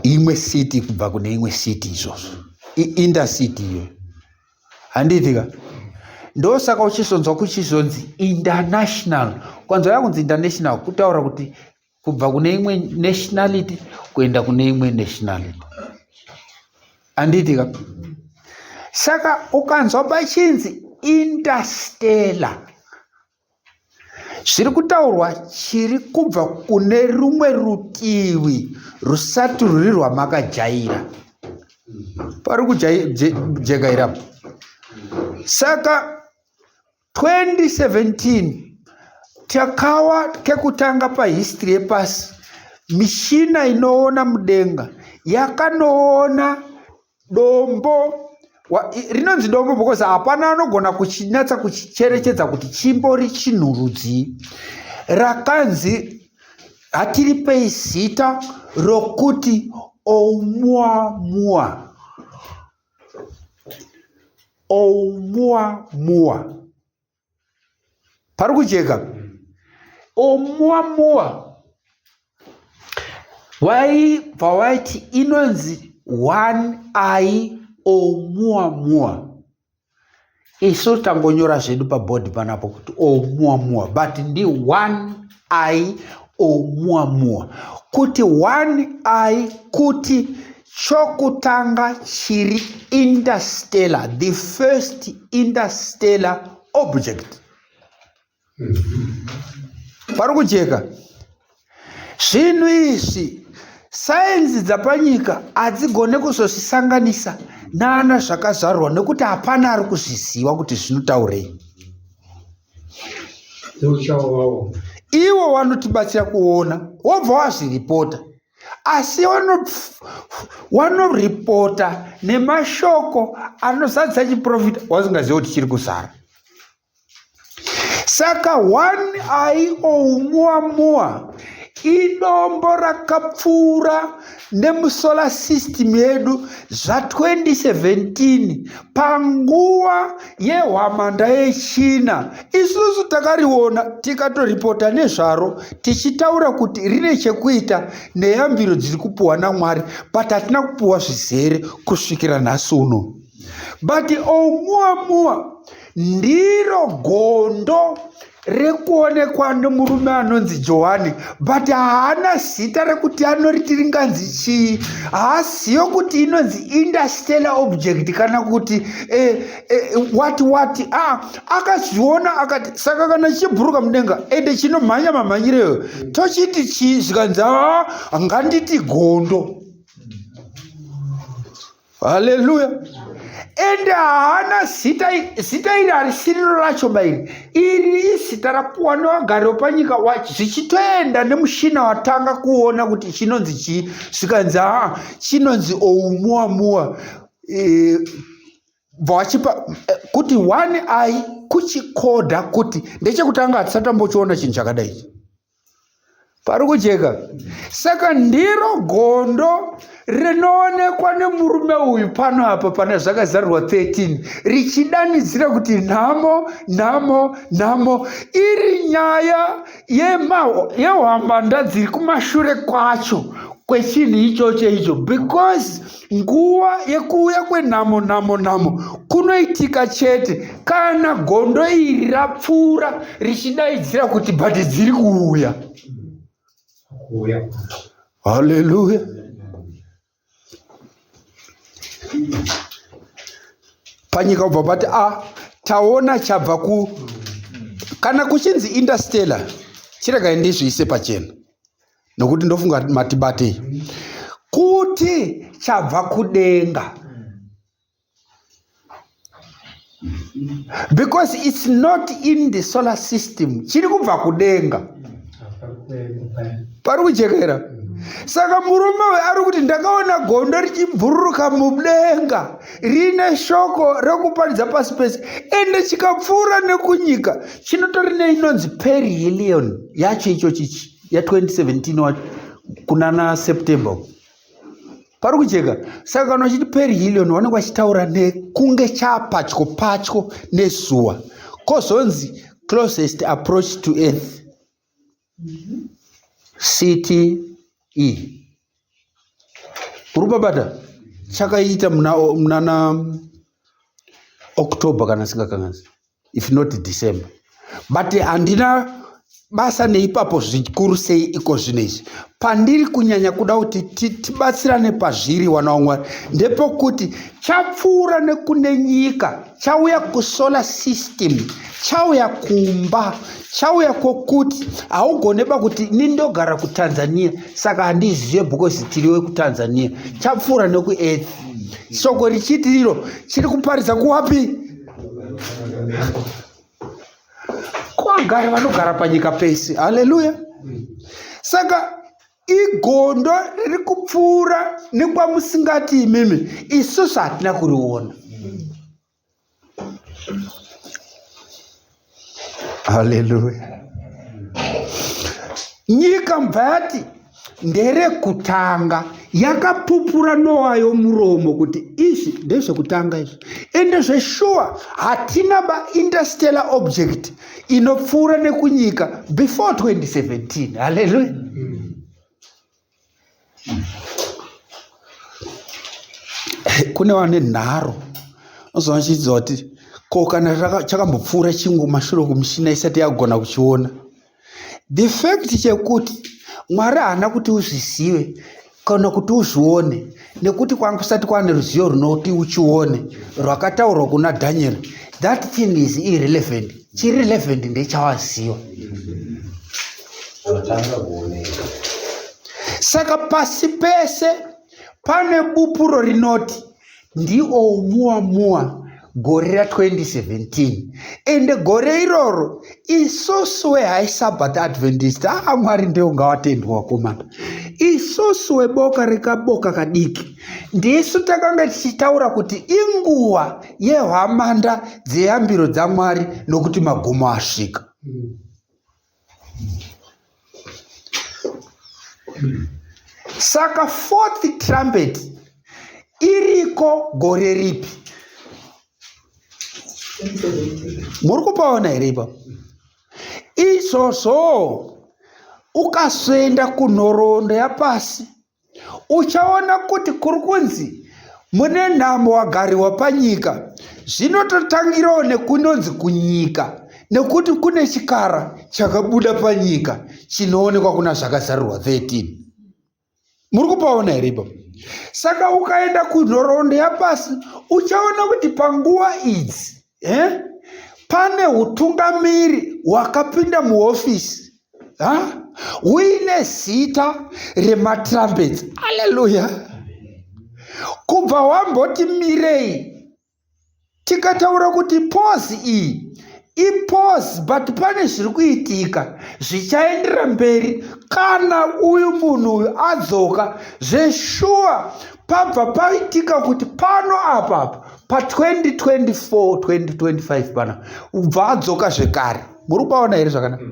Imwe city kubva kune imwe city izvozvo intercity iyo handitika. Ndo saka uchizonzwa kuchizonzi international. Kwanza yakunzi international kutaura kuti kubva kune imwe nationality kuenda kune imwe nationality handitika. Saka ukanzwa pachinzi interstellar, zviri kutaurwa chiri kubva kune rumwe rutivi rusati ruri rwamakajaira. Pari kujeka. Saka 2017 takawa kekutanga pahistory yepasi, mishina inoona mudenga yakanoona dombo. Rinonzi dombo because hapana anogona kuchinyatsa kuchicherechedza kuti chimbori chinhurudzi. Rakanzi hatiripei zita rokuti Oumuamua. Oumuamua. Pari kujeka. Oumuamua waibva waiti inonzi one eye Oumuamua. Isu tangonyora zvedu pabhodhi panapo kuti Oumuamua, but ndi one eye Oumuamua. Kuti one eye kuti chokutanga chiri interstellar, the first interstellar object. Pari kujeka. Zvinhu izvi sayenzi dzapanyika hadzigone kuzozvisanganisa nana zvakazvarwa nekuti hapana ari kuzviziva kuti zvinotaurei. Ivo vanotibatsira kuona, wobva wazviripota, asi wanoripota nemashoko anozadzisa chiprofita wasingazivi kuti chiri kuzara. Saka one eye Oumuamua idombo rakapfuura nemusolar system yedu zva2017 panguva yehwamanda yechina. Isusu takariona tikatoripota nezvaro tichitaura kuti rine chekuita neyambiro dziri kupuwa naMwari, but hatina kupuwa zvizere kusvikira nhasi uno. But Oumuamua ndiro gondo rekuonekwa nemurume anonzi Johani, but haana zita rekuti anoriti ringanzi chii. Haasiyo kuti inonzi interstellar object kana kuti wati akazviona akati saka kana chichiburuka mudenga ende chinomhanya mamhanyireyo tochiti chii, zvikanzi nganditi gondo. Haleluya. Ende haana zita iri harisiriro racho bairi. Iri zita rapuwa nevagari vepanyika wacho zvichitoenda nemushina watanga kuona kuti chinonzi chii. Zvikanzi chinonzi Oumuamua. Vachipa kuti 1i kuchikodha kuti ndechekutanga hatisati tambochiona chinhu chakadai. Pari kujeka. Saka ndiro gondo rinoonekwa nemurume uyu pano apa pana zvakazarirwa 13 richidanidzira kuti nhamo nhamo nhamo. Iri nyaya yehwambanda dziri kumashure kwacho kwechinhu ichocho because nguva yekuuya kwenhamo nhamo nhamo kunoitika chete kana gondo iri rapfuura richidaidzira kuti bhati dziri kuuya. Haleluya. Panyika ubva pati taona chabva kana kuchinzi Interstellar chiregai ndizviise pachena nokuti ndofunga matibate kuti chabva kudenga, because it's not in the solar system. Chiri kubva kudenga. Pari kujekera. Saka murume ari kuti ndakaona gondo richibhururuka mudenga rine shoko rekuparidza pasi pese ende chikapfuura nekunyika chinotori neinonzi perihelion yacho ichochichi ya2017 wacho kunana September. Pari kucheka. Saka kana uchiti perihelion vanenge vachitaura nekunge chapatyo patyo nezuva kozonzi closest approach to earth CTE. Urubabata chakaita muna October kana singakanganisi, if not December. But handina basa neipapo zvikuru sei iko zvinezvi. Pandiri kunyanya kuda kuti tibatsirane pazviri wana waMwari ndepokuti chapfuura nekune nyika chauya kusolar system chauya kumba chauya kokuti haugoneba kuti nindogara kuTanzania saka handizive because tiriwe kuTanzania. Chapfuura nekuearth. Shoko richiti iro chiri kuparidza kuwapi? Kwagari vanogara panyika pese. Haleluya. Saka igondo riri kupfuura nekwamusingati imimi isusu hatina kuriona. Haleluya. Nyika mbva yati nderekutanga yakapupura Noa yomuromo kuti izvi ndezvekutanga izvi ende zveshuwa hatina interstellar object inopfuura nekunyika before 2017. Haleluya. Kune vane nharo ozovachidza kuti ko kana chakambopfuura chingu mashure kumishina isati yagona kuchiona. The fact chekuti Mwari haana kuti uzvizive kana kuti uzvione nekuti kwangu kwane ruzivo runoti uchione rwakataurwa kuna Daniel. That thing is irrelevant. Chirelevant ndechawaziva. Saka pasi pese pane bupuro rinoti ndiOumuamua gore ra2017 ende gore iroro isusu weHigh Sabbath Adventist Mwari ndeungawatendwa wakomana. Isusu weboka rekaboka kadiki ndisu takanga tichitaura kuti inguva yehwamanda dzeyambiro dzaMwari nokuti magumo asvika. Saka fourth trumpet iriko gore ripi? Muri kupaona here ipapo? Izvozvo ukasvenda kunhoroondo yapasi uchaona kuti kuri kunzi mune nhamo wagariwa panyika. Zvinototangirawo nekunonzi kunyika nekuti kune chikara chakabuda panyika chinoonekwa kuna zvakazarirwa 13. Muri kupaona here ipapo? Saka ukaenda kunhoroondo yapasi uchaona kuti panguva idzi pane utungamiri wakapinda muhofisi uine zita rematrumpets. Haleluya. kubva wamboti mirei tikataura kuti pause iyi ipause but pane zviri kuitika zvichaendera mberi kana uyu munhu uyu adzoka zveshuwa pabva paitika kuti pano apapa pa2024 2025 pana ubva adzoka zvekare. Muri kupaona here zvakanaka?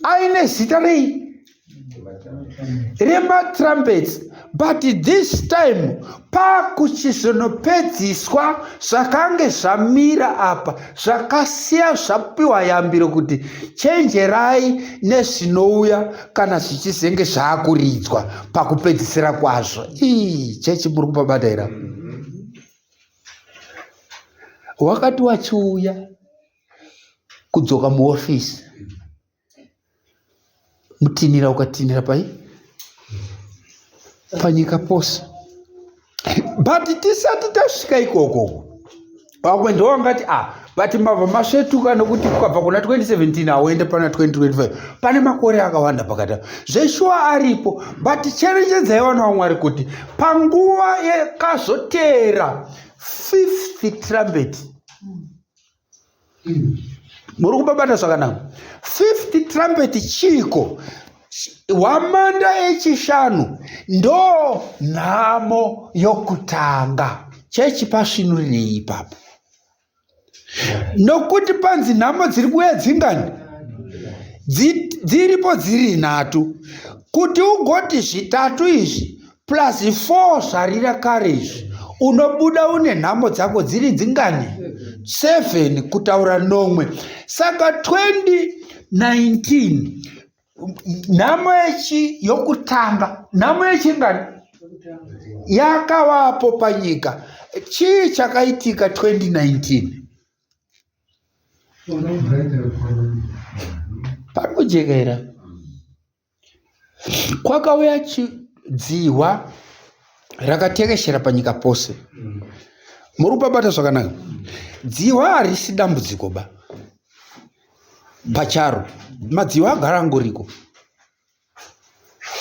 Aine zita rei rematrumpets, but this time pakuchizonopedziswa zvakange zvamira apa zvakasiya zvapiwa yambiro kuti chenjerai nezvinouya kana zvichizenge zvakuridzwa pakupedzisira kwazvo. Chechi muri kupabataira wakati wachiuya kudzoka muofisi mutinira ukatinira panyika pose, but tisati tasvika ikoko vamwe ndo vangati but mabva masvetuka nekuti ukabva kuna 2017 auende pana 2025 pane makore akawanda pakati zveshuwa aripo, but cherechedzai vana vaMwari kuti panguva yakazoteera 5th trumpet muri kupabata zvakanaka. 5th trumpet chiko hwamanda yechishanu ndo nhamo yokutanga. Chechi pasvinurirei ipapo nokuti panzi nhamo dziri kuuya dzingani dziripo dziri 3 kuti ugoti zvitatu izvi plus 4 zvarira kare izvi unobuda une nhamo dzako dziri dzingani 7 kutaura nomwe. Saka 2019 nhamo yokutanga nhamo yechingani yakavapo panyika. Chii chakaitika 2019? Pari kujekaira kwakauya dziwa rakatekeshera panyika pose. Muri kupabata zvakanaka? Dziwa harisi dambudziko ba pacharo, madziwa agara angoriko,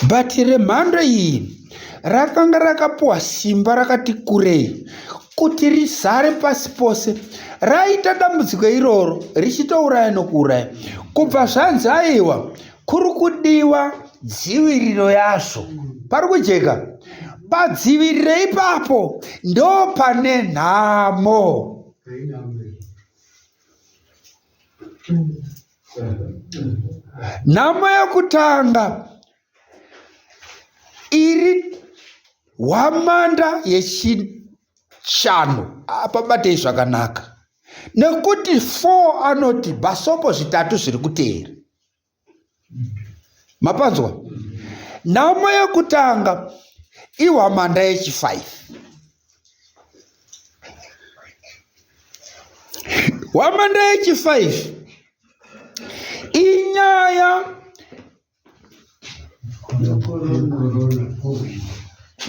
but remhando iyi rakanga rakapuwa simba rakati kurei kuti rizare pasi pose. Raita dambudziko iroro richitouraya nokuuraya. Kubva zvanzi aiwa kuri kudiwa dziviriro yazvo. Pari kujeka padziviriro ipapo ndo pane nhamo. Nhamo yokutanga iri hwamanda yechishanu. Apa batei zvakanaka nekuti 4 anoti bhasopo 3 zviri kuteera. Mapanzwa? Nhamo yokutanga ihwamanda yechi5. Hwamanda yechi5 inyaya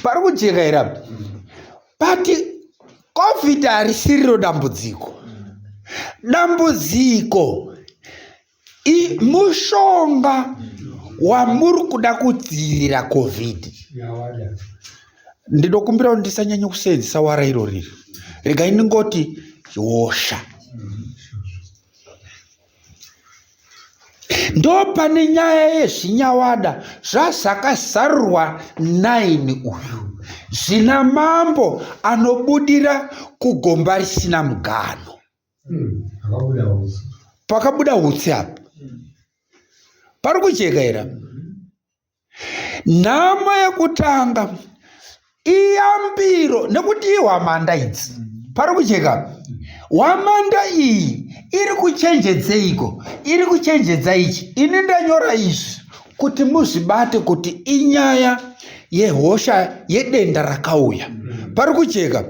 pari kujeka irapo, but COVID harisiriro dambudziko. Dambudziko mushonga wamuri kuda kudzivirira COVID. Ndinokumbira kuti ndisanyanya kusenzesa wara irori, regai ndingoti hosha. Ndo pane nyaya yezvinyawada zvazakazarurwa 9 uyu zvina mambo anobudira kugomba risina mugano. Pakabuda hutsi apa. Pari kujeka ira nhamo yekutanga iyambiro nekuti ihwamanda idzi. Pari kujeka hwamanda iyi iri kuchenjedzeiko? Iri kuchenjedza ichi. Ini ndanyora izvi kuti muzvibate kuti inyaya yehosha yedenda rakauya. Pari kujeka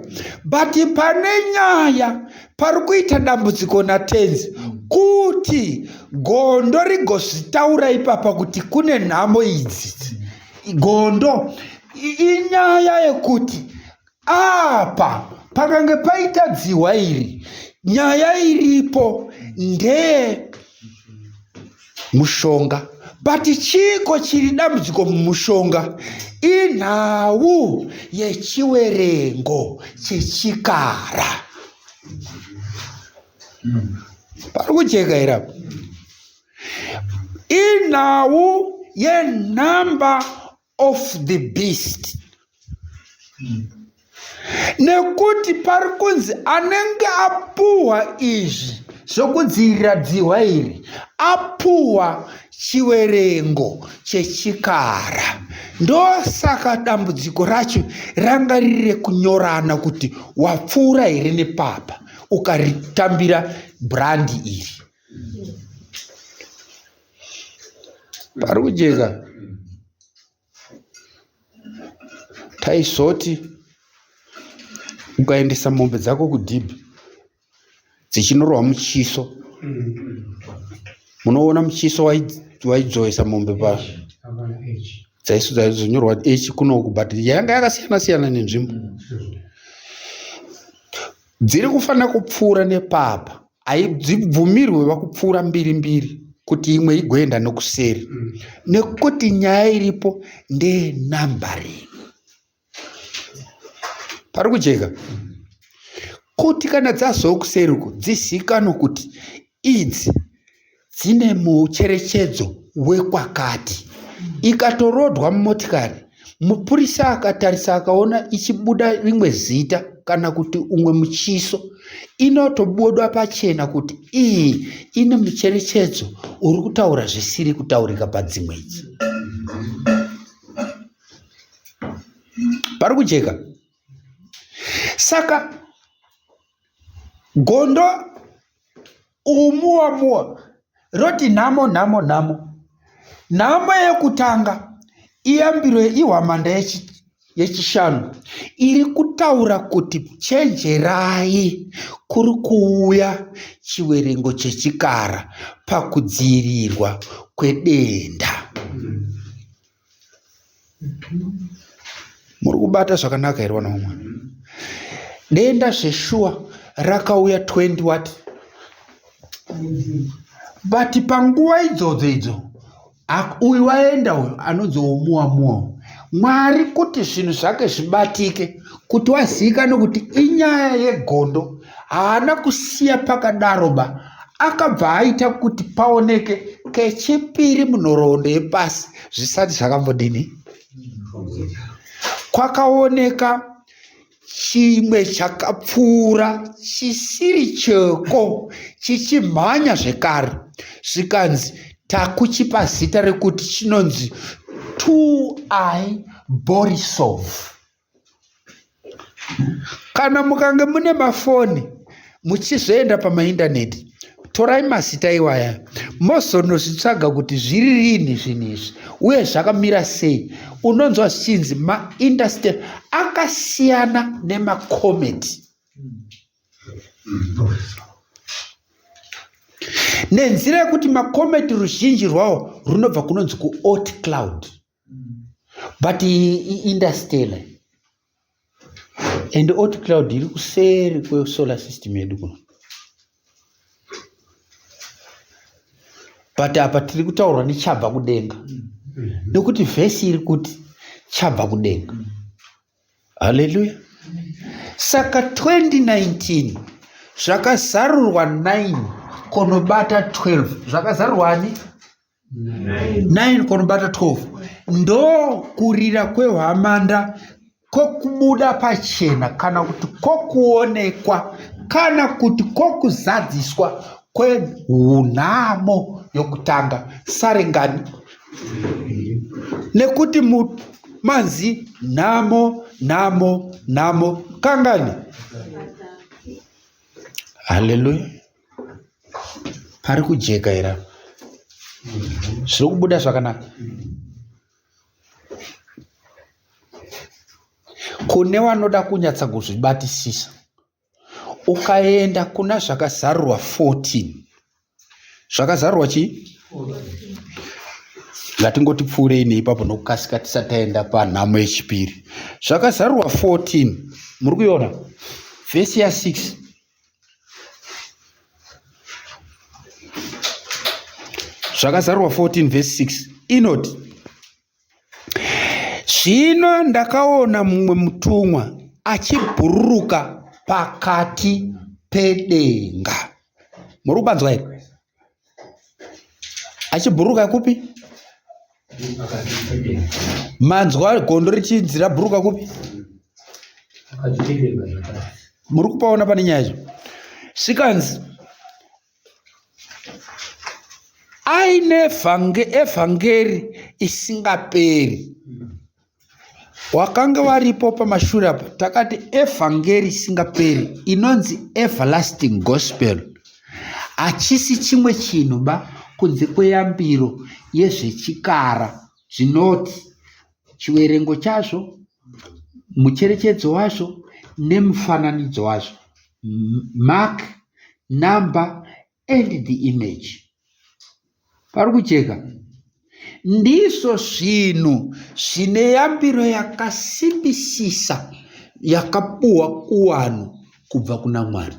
but pane nyaya pari kuita dambudziko natenzi kuti gondo rigozvitaura ipapa kuti kune nhamo idzi. Gondo inyaya yekuti apa pakange paita dziwa iri, nyaya iripo nde mushonga but chiko chiri dambudziko mumushonga inhau yechiwerengo chechikara. Pari kujeka irapo. Inhau yenumber of the beast. Nekuti pari kunzi anenge apuwa izvi zvokudzivirira dzihwa iri apuwa chiwerengo chechikara. Ndosaka dambudziko racho ranga riri kunyorana kuti wapfuura here nepapa ukaritambira brandi iri. Pari kujeka. Taisoti ukaendesa mombe dzako kudhibhi dzichinorwa muchiso, munoona muchiso waidzoisa mombe pa dzaizonyorwa H kunoku, but yanga yakasiyana siyana nenzvimbo. Dziri kufanira kupfuura nepapa, haidzibvumirwe vakupfuura mbiri mbiri kuti imwe igoenda nokuseri, nekuti nyaya iripo ndenumberring. Pari kujeka. Kuti kana dzazokuseri uko dzizikanwe kuti idzi dzine mucherechedzo wekwakati. Ikatorodwa mumotikari, mupurisa akatarisa akaona ichibuda rimwe zita kana kuti umwe muchiso, inotobudwa pachena kuti iyi ine mucherechedzo uri kutaura zvisiri kutaurika padzimwe idzi. Pari kujeka. Saka gondo umuwa roti nhamo. Nhamo yekutanga iyambirwe ihwamanda yechishanu iri kutaura kuti chenjerai, kuri kuuya chiwerengo chechikara pakudzivirirwa kwedenda. Muri kubata zvakanaka here vana vamwari? Denda zveshuwa rakauya 20 what? But panguva idzodzo uyu waenda uyu anodzomuwa Mwari kuti zvinhu zvake zvibatike, kuti wazivikanwe kuti inyaya yegondo, haana kusiya pakadaroba, akabva aita kuti paoneke kechipiri munhoroondo yepasi zvisati zvakambodini. Kwakaoneka chimwe chakapfuura chisiri cheko chichimhanya zvekare, zvikanzi takuchipa zita rekuti chinonzi 2i Borisov. Kana mukange mune mafoni muchizoenda pamaindaneti, torai mazita iwaya mozonozvitsvaga kuti zviri rini zvinhu izvi uye zvakamira sei. Unonzwa zvichinzi maindastry akasiyana nemakometi. Nenzira yekuti makometi ruzhinji rwawo runobva kunonzi kuout cloud, but interstellar and out cloud iri kuseri kwesolar system yedu kuno. But apa tiri kutaurwa nechabva kudenga, nekuti vhesi iri kuti chabva kudenga. Haleluya. Saka 2019 zvakazarurwa 9 konobata 12, zvakazarurwani 9 konobata 12, ndo kurira kwehwamanda kokubuda pachena, kana kuti kokuonekwa, kana kuti kokuzadziswa kwenhamo yokutanga sarengani. Nekuti manzi nhamo kangani. Haleluya. Pari kujeka ira zviri kubuda zvakanaka. Kune vanoda kunyatsa kuzvibatisisa, ukaenda kuna zvakazarurwa 14, zvakazarurwa chii? Ngatingoti pfuurei neipapo nokukasika tisataenda panhamo yechipiri. Zvakazarurwa 14, muri kuiona vhesi ya6. Zvakazarurwa 14 vhesi 6. inoti, zvino ndakaona mumwe mutumwa achibhururuka pakati pedenga. Muri kubanzwa here? Achibhururuka kupi? Manzwa gondo richinzi rabhuruka kupi? Muri kupaona pane nyaya yacho? Svikanzi aine evhangeri isingaperi. Wakanga varipo pamashure apa takati evhangeri isingaperi inonzi everlasting gospel. Hachisi chimwe chinhu ba kunze kweyambiro yezvechikara, zvinoti chiverengo chazvo, mucherechedzo wazvo nemufananidzo wazvo, mark, number and the image. Pari kucheka? Ndizvo zvinhu zvine yambiro yakasimbisisa yakapuwa kuvanhu kubva kuna Mwari.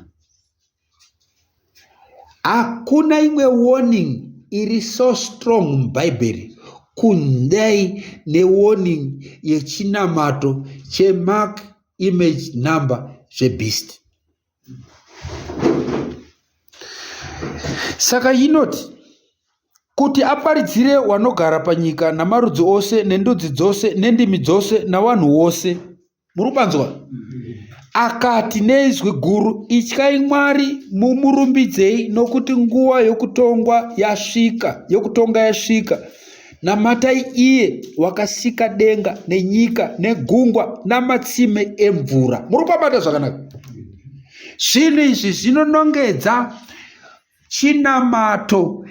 Hakuna imwe warning iri so strong mubhaibheri kundai newarning yechinamato chemark, image, number zvebeast. Saka inoti kuti aparidzire wanogara panyika namarudzi ose nendudzi dzose nendimi dzose navanhu vose. Muri kubanzwa? Akati neizwi guru, ityai Mwari mumurumbidzei, nokuti nguva yokutonga yasvika. Namatai iye wakasika denga nenyika negungwa namatsime emvura. Muri kubata zvakanaka? Zvinhu izvi zvinonongedza chinamato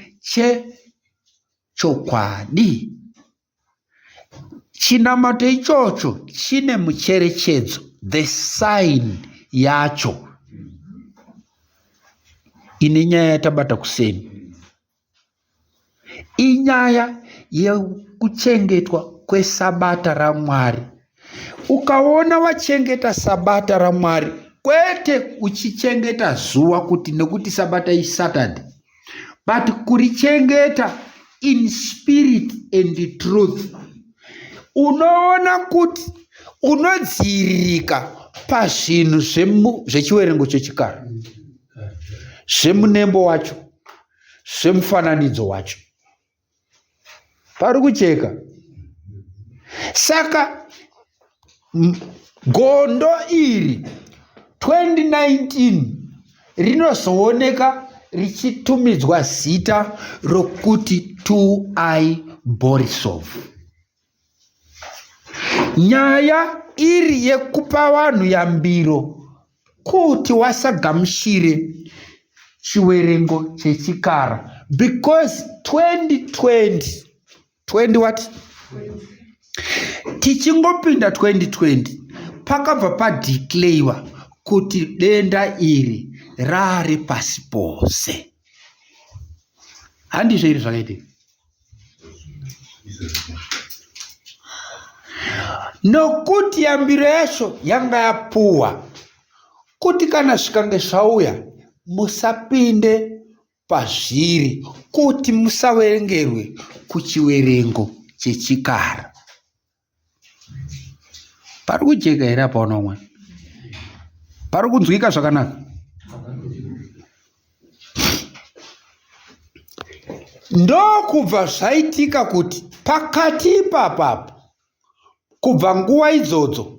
chechokwadi. Chinamato ichocho chine mucherechedzo, the sign yacho. Ine nyaya yatabata kuseni, inyaya yekuchengetwa kwesabata raMwari. Ukaona wachengeta sabata raMwari, kwete uchichengeta zuva kuti nekuti sabata iSaturday, but kurichengeta in spirit and truth. Unoona kuti unodziririka pazvinhu zvechiverengo chechikara, zvemunembo wacho, zvemufananidzo wacho. Pari kucheka? Saka gondo iri 2019 rinozooneka richitumidzwa zita rokuti 2i Borisov. Nyaya iri yekupa vanhu yambiro kuti wasagamushire chiverengo chechikara, because 2020 what? Tichingopinda 2020 pakabva padeclarewa kuti denda iri rari pasi pose. Handizvo iri zvakaitika? Nokuti yambiro yacho yanga yapuwa kuti kana zvikange zvauya musapinde pazviri, kuti musaverengerwe kuchiverengo chechikara. Pari kujeka here apa unomwe? Pari kunzwika zvakanaka? Ndokubva zvaitika kuti pakati ipapapo, kubva nguva idzodzo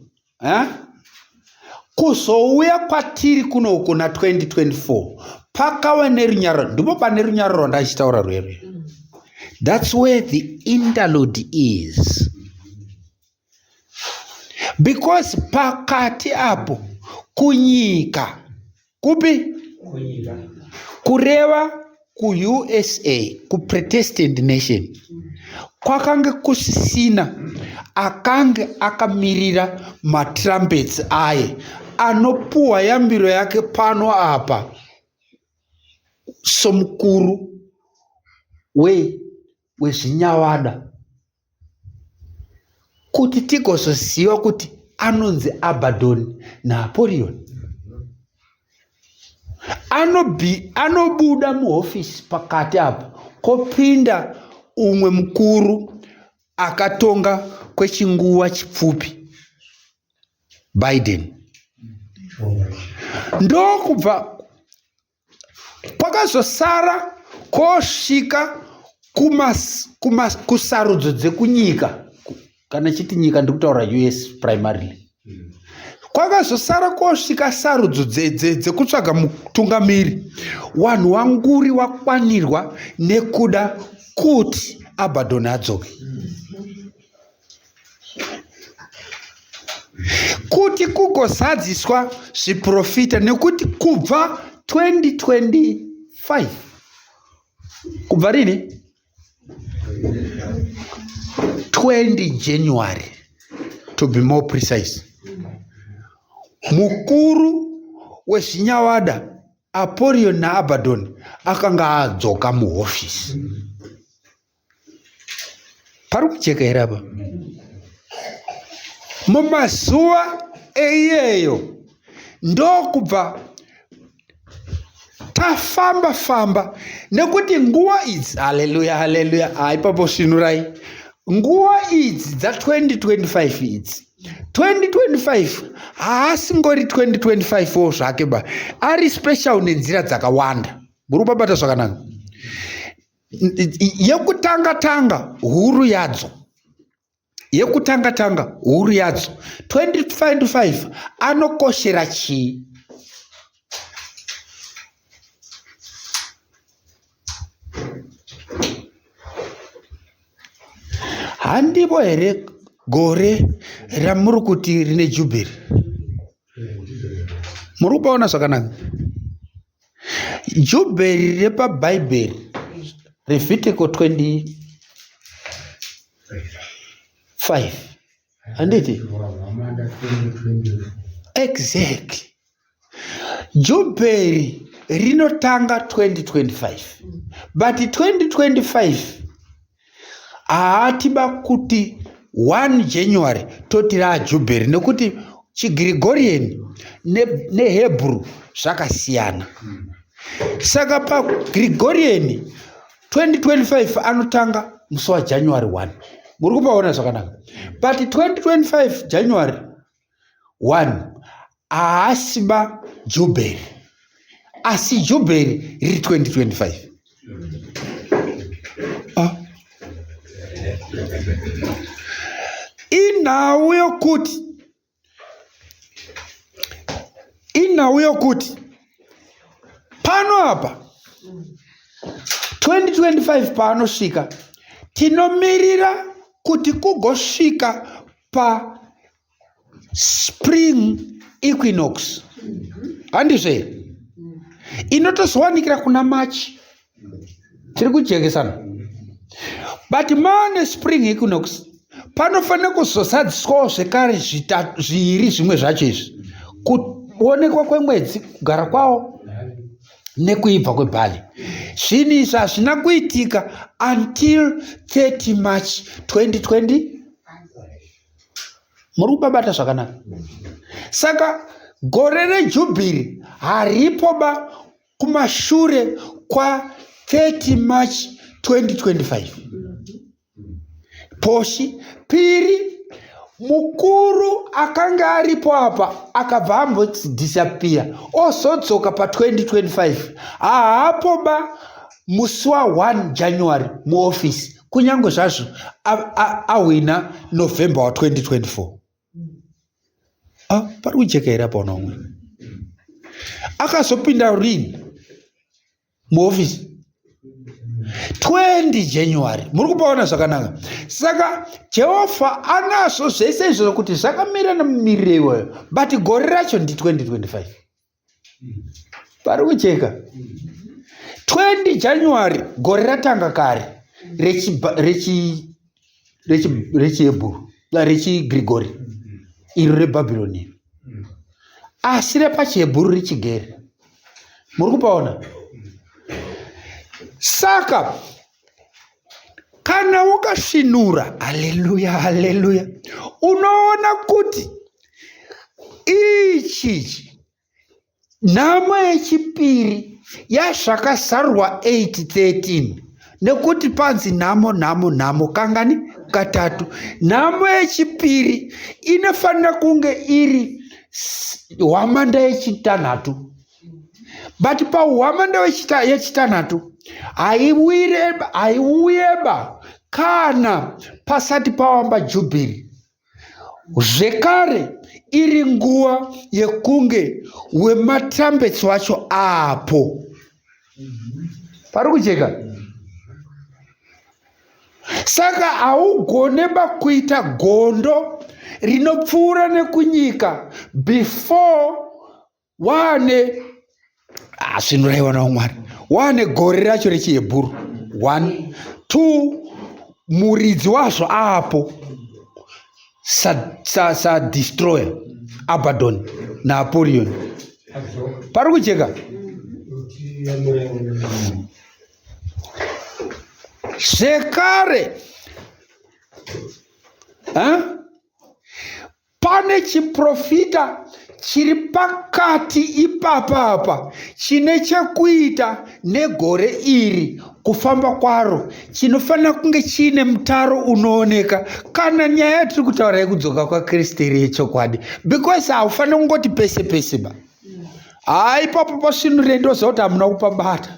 kuzouya kwatiri kunoku na 2024 pakava nerunyararo. Ndipo pane runyararo rwandachitaura rwere. That's where the interlude is. Because pakati apo kunyika kupi? Kureva ku USA, ku Protestant nation, kwakange kusisina akange akamirira matrumpets aye anopuwa yambiro yake pano apa somukuru wezvinyavada, kuti tigozoziva kuti anonzi Abaddon naApollyon. Anobuda muhofisi pakati apo kopinda umwe mukuru akatonga kwechinguva chipfupi, Biden. Ndokubva kwakazosara kosvika kusarudzo dzekunyika, kana chiti nyika ndikutaura US primarily. Kwakazosara kosvika sarudzo dzekutsvaga mutungamiri. Wanhu wanguri wakwanirwa nekuda kuti Abaddon adzoke. Kuti kugozadziswa zviprofita, nekuti kubva 2025 kubva rini 20 January to be more precise, mukuru wezvinyavada Apollyon naAbaddon akanga adzoka muhofisi. Pari kucheka here apa? Mumazuva eyeyo ndokubva tafamba nekuti nguva idzi, haleluya haleluya, haipapo svinurai, nguva idzi dza 2025 idzi, 2025 haasingori 2025 zvake ba, ari special nenzira dzakawanda. Muri kubata zvakanaka? Yekutanga huru yadzo, 2025 anokoshera chii? Handivo here gore ramuri kuti rine jubhiri? Muri kupaona zvakanaka? Jubhiri repabhaibheri Levitical 25, handiti? Exactly. Jubhiri rinotanga 2025, but 2025 haatiba kuti 1 January toti raJubhiri, nekuti chiGregorian neHebrew zvakasiyana. Saka paGregorian 2025 anotanga musi waJanuary 1. Muri kupaona zvakanaka? But 2025 January 1 haasiba Jubhiri, asi Jubhiri riri 2025. Inhau yokuti pano apa 2025 paanosvika tinomirira kuti kugosvika pa spring equinox, handizve? Inotozowanikira kuna March. Tiri kujekesana. But maane spring equinox panofanira kuzosadziswawo zvekare zviviri zvimwe zvacho izvi: kuonekwa kwemwedzi, kugara kwawo, nekuibva kwebhali. Zvinhu izvi hazvina kuitika until 30 March 2020. Muri kubabata zvakanaka? Saka gore reJubhiri haripo ba kumashure kwa 30 March 2025. Poshi piri, mukuru akanga aripo apa akabva ambodisappear, ozodzoka pa 2025. Haapo ba musi wa 1 January muofisi, kunyange zvazvo ahwina November wa 2024. Pari kucheka here apa nomwe? Akazopinda rini muofisi? 20 January. Muri kupaona zvakanaka? Saka Jehovha anazo zvese izvo kuti zvakamira namumiriro iwoyo, but gore racho ndi 2025. Pari kucheka? 20 January gore ratanga kare rechiHebrew, rechiGregori, iro reBhabhironi, asi repachiHebrew richigere. Muri kupaona? Saka kana ukasvinura, haleluya haleluya, unoona kuti ichi nhamo yechipiri yazvakazarwa 8:13 nekuti panzi nhamo kangani katatu. Nhamo yechipiri inofanira kunge iri hwamanda yechitanhatu, but pahwamanda yechitanhatu haiuyeba kana pasati pawamba jubhiri. Zvekare iri nguva yekunge wematambetsi wacho apo. Pari kujeka? Saka haugoneba kuita gondo rinopfuura nekunyika before zvinoraiwa naMwari, wane gore racho rechiHebheru 1 2 muridzi wazvo apo, Destroyer, Abaddon naApollyon. Pari kujeka? Zvekare pane chiprofita chiri pakati ipapapa chine chekuita negore iri kufamba kwaro, chinofanira kunge chine mutaro unooneka kana nyaya yatiri kutaura yekudzoka kwaKristu iri yechokwadi, because haufaniri kungoti pese pese ba. Ipapo pasvinurire ndoziva kuti hamuna kupabata.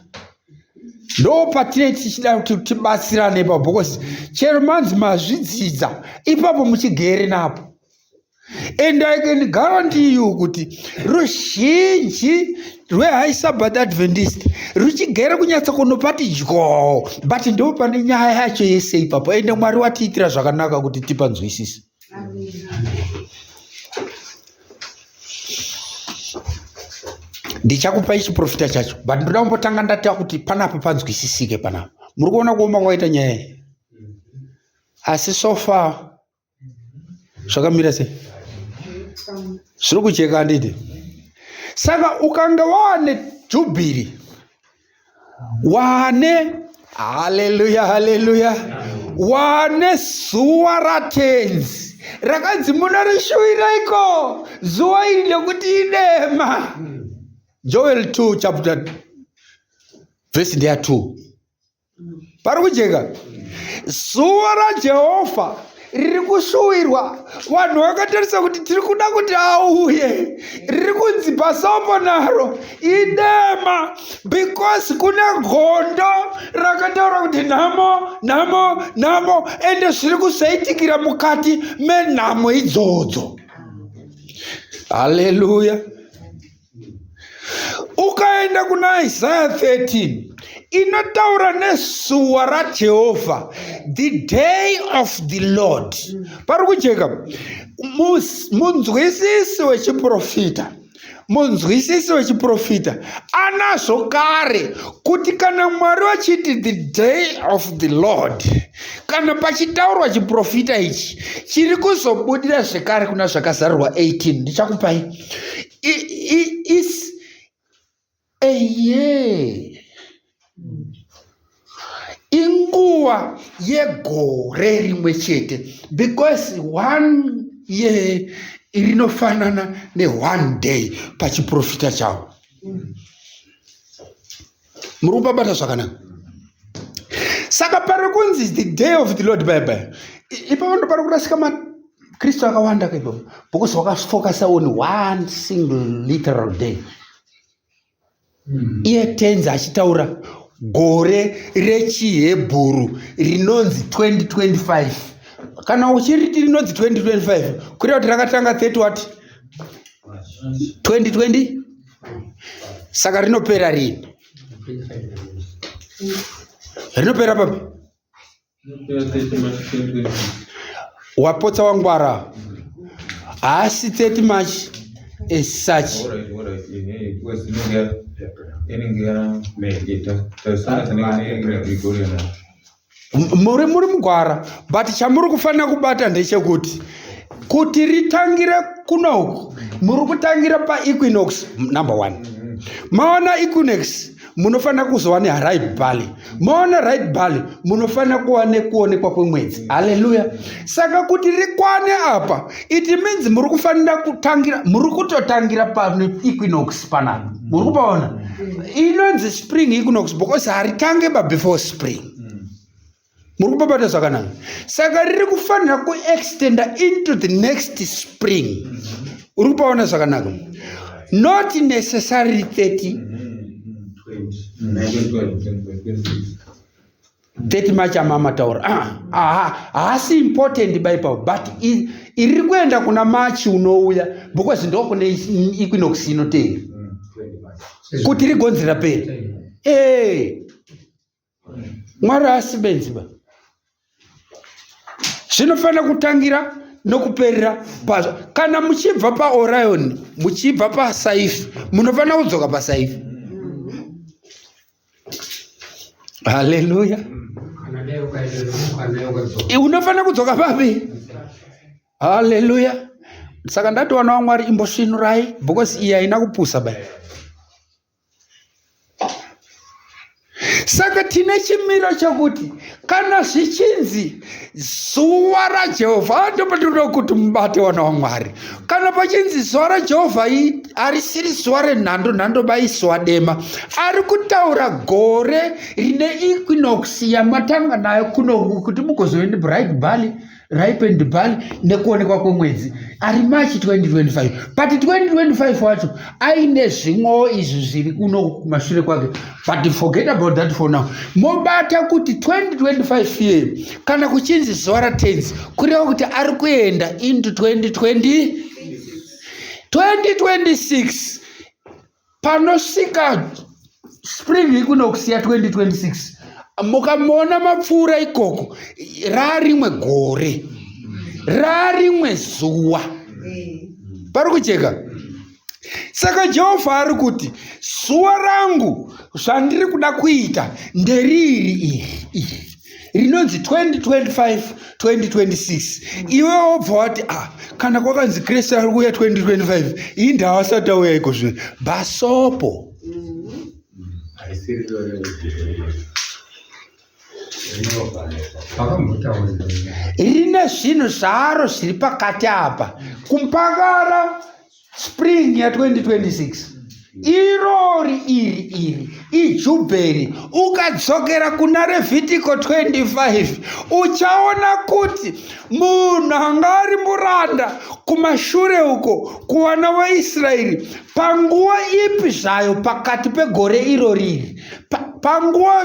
Ndo patine tichida kuti tibatsirane ipapo, because chero manzi mazvidzidza ipapo muchigere napo. And I can guarantee you kuti ruzhinji rweHigh Sabbath Adventist ruchigere kunyatsa kunopati dyo, but ndo pane nyaya yacho yese ipapo. Ende Mwari watiitira zvakanaka kuti tipanzwisise. Ndichakupai chiprofita chacho, but ndoda kumbotanga ndataura kuti panapa panzwisisike panapa. Muri kuona kuoma kwaita nyaya. Asi so far zvakamira sei? Zviri kucheka handiti? Saka ukanga wane jubhiri, haleluya, wane zuva ratenzi rakanzi munorishuwiraiko, zuva iri nekuti idema. Joel 2 chapter verse 2. Pari kujeka? Zuva raJehovha riri kushuwirwa, vanhu vakatarisa kuti tiri kuda kuti auye, riri kunzi pasapo naro idema, because kuna gondo rakataura kuti nhamo, ende zviri kuzaitikira mukati menhamo idzodzo. Haleluya. Ukaenda kuna Isaiah 13 inotaura nezuva raJehovha, the day of the Lord. Pari kujeka? Munzwisisi wechiprofita anazvo kare kuti kana Mwari wachiti the day of the Lord, kana pachitaurwa chiprofita ichi chiri kuzobudira zvekare kuna zvakazarirwa 18. Ndichakupai is a year, inguva yegore rimwe chete, because 1 year rinofanana ne1 day pachiprofita chavo. Muri kupabata zvakanaka? Saka pari kunzi the day of the Lord Bible, ipapo ndo pari kurasika maKristu akawanda kaipapo, because wakafocasa on one single literal day. Iye tenzi achitaura gore rechiHebheru rinonzi 2025. Kana uchiriti rinonzi 2025, kureva kuti rakatanga 30 what? 2020? Saka rinopera rini? Rinopera papi? Wapotsa wangwara. Asi 30 March as such. Muri mugwara, but chamuri kufanira kubata ndechekuti kuti ritangire kunoku muri kutangira paEquinox number 1. Maona Equinox munofanira kuzova neRight Valley. Maona Right Valley munofanira kuva nekuonekwa kwemwedzi. Haleluya. Saka kuti rikwane apa, it means muri kufanira kutangira, muri kutotangira paEquinox panapa. Muri kupaona? Inonzi spring equinox because haritange before spring. muri kupapata zvakanaka. Saka riri kufanira kuextenda into the next spring. Uri kupaona zvakanaka? Not necessarily 30 March amamataura. Haasi important Bible, but iri kuenda kuna March unouya because ndo kune equinox inotevera kuti rigonzera peri. Mwari asibenziba. Zvinofanira kutangira nokuperera pazo. Kana muchibva paOrion, muchibva paSaifi, munofanira kudzoka paSaifi. Haleluya. Unofanira kudzoka papi? Haleluya. Saka ndati wana waMwari imbosvinurai because iya haina kupusa bai. Saka tine chimiro chokuti kana zvichinzi zuva raJehovha, ndopatinoda kuti mubate wana waMwari. Kana pachinzi zuva raJehovha harisiri zuva renhando bai zuva dema, ari kutaura gore rine equinox yamatanga nayo kuno kuti mugozoenda bright barley, ripened barley nekuonekwa kwemwedzi ari March 2025. But 2025 wacho aine zvimwewo izvi zviri kuno kumashure kwake. But forget about that for now. Mobata kuti 2025 year kana kuchinzi zuva ra10 kureva kuti ari kuenda into 2026 panosvika spring equinox ya 2026. Mukamona mapfuura ikoko rarimwe gore, rarimwe zuva. Pari kucheka. Saka Jehovha ari kuti zuva rangu zvandiri kuda kuita nderiri iri rinonzi 2025 2026. Iwe wobva wati kana kwakanzi Kristu ari kuuya 2025 iyi ndavasati auya iko zvino basopo. Rine zvinhu zvaro zviri pakati apa kumpakara spring ya 2026. Irori iri ijubheri. Ukadzokera kuna Levitical 25 uchaona kuti munhu anga ari muranda kumashure uko kuvana vaIsraeri panguva ipi zvayo pakati pegore irori panguva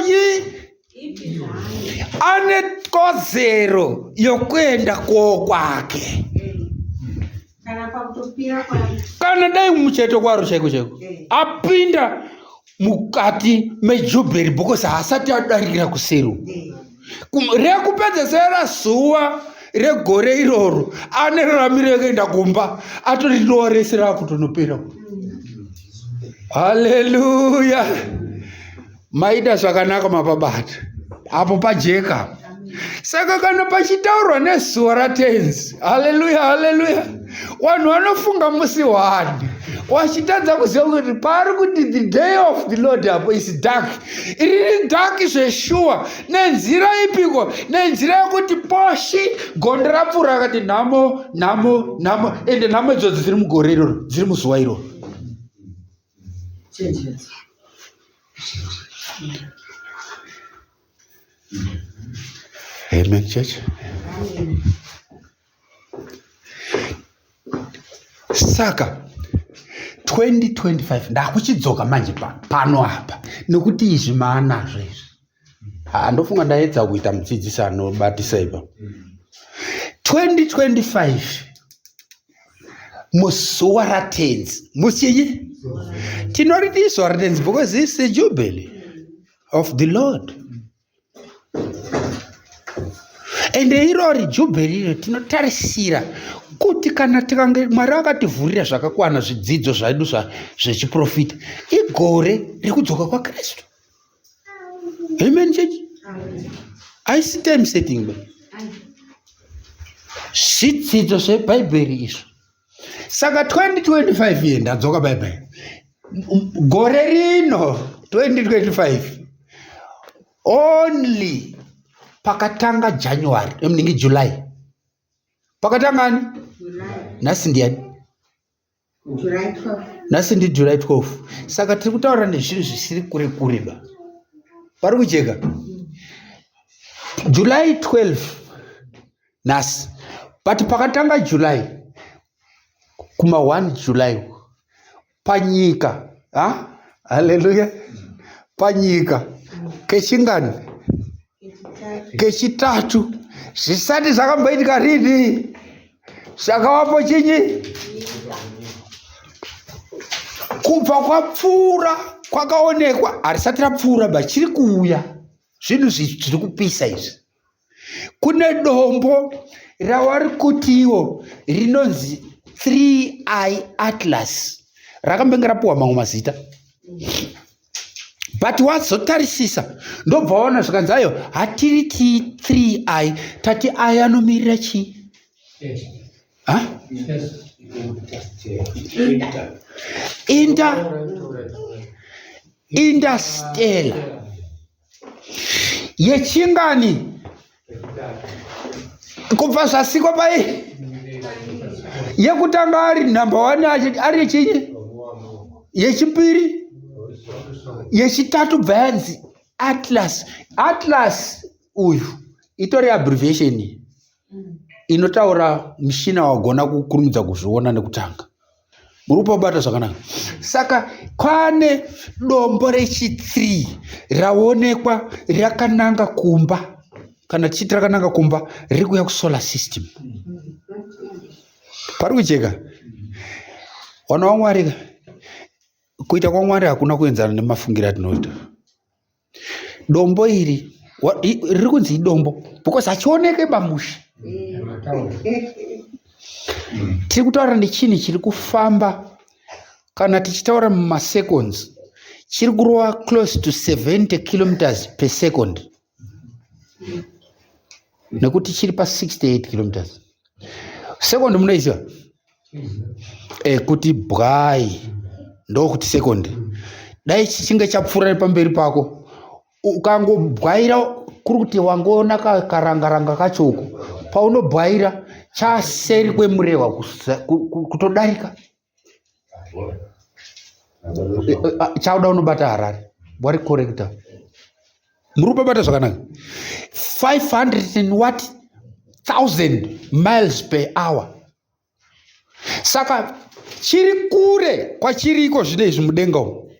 ane kodzero yokuenda kwake. Kana dai mucheto kwaro chaiko apinda mukati mejubheri because haasati adarikira kuseru rekupedzesera zuva regore iroro ane raramiro yekuenda kumba atorinoresera kutonopera. Haleluya. Maida zvakanaka mapabata apo pajeka. Saka kana pachitaurwa nezuva ra10, haleluya haleluya, vanhu vanofunga musi wani wachitadza kuziva kuti pari kuti the day of the Lord apo is dark. Riri dark zveshuwa. Nenzira ipiko? Nenzira yekuti poshi gondo rapfuura akati nhamo ende nhamo idzodzo dziri mugore iroro, dziri muzuva iroro. Amen, church. Saka 2025 ndakuchidzoka manje pano apa nekuti izvi maanazvo izvi. Ndofunga ndaedza kuita mudzidzisi anobatisa ipa. 2025 muzuva ra10 muchinyi tinoriti izuva ra10 because this is the jubilee of the Lord. Ende irori jubilee tinotarisira kuti kana tikange Mwari akativhurira zvakakwana zvidzidzo zvedu zvechiprofita igore rekudzoka kwaKristu. Amen church. I see time setting ba. Zvidzidzo zveBhaibheri izvo. Saka 2025 ye ndadzoka Bhaibheri. Gore rino 2025 only pakatanga January emningi July. Pakatanga ni? Nasi ndiani? July 12. Nasi ndi July 12. Saka tiri kutaura nezvinhu zvisiri kure ba. Pari kujeka. July 12 nasi, but pakatanga July kuma 1 July panyika, haleluya, panyika kechingani, kechitatu zvisati zvakamboitika rini, zvakawapo chinyi, kubva kwapfuura kwakaonekwa, harisati rapfuura ba chiri kuuya zvinhu zviri kupisa izvi. Kune dombo ravari kutiwo rinonzi 3i Atlas, rakambenge rapuwa mamwe mazita, but wazotarisisa ndobva waona zvikanzi ayo hatiriti 3i, tati i anomirira chii? Interstellar yechingani, kubva zvasikwa pai yekutanga ari number 1 ari chinyi, yechipiri, yechitatu bva yanzi Atlas. Atlas uyu itori abbreviation inotaura mushina wagona kukurumidza kuzviona nekutanga. Muri kupabata zvakanaka. Saka kwane dombo rechi3 raonekwa rakananga kumba, kana tichiti rakananga kumba riri kuya kusolar system. Pari kucheka wana waMwari, kuita kwaMwari hakuna kuenzana nemafungiro atinoita. Dombo iri riri kunzi idombo because hachioneke pamusha. Tiri kutaura nechinhu chiri kufamba, kana tichitaura mumaseconds chiri kurova close to 70 kilometers per second, nekuti chiri pa 68 kilometers second. Munoiziva kuti bwai ndokuti second. Dai chichinge chapfuura nepamberi pako ukangobwaira kuri kuti wangoona karangaranga kachoko, paunobwaira chaseri kwemurehwa kutodarika, chauda unobata Harare. Wari correcta. Muri kupabata zvakanaka. 500,000 miles per hour. Saka chiri kure kwachiriko zvinezvi mudenga umu,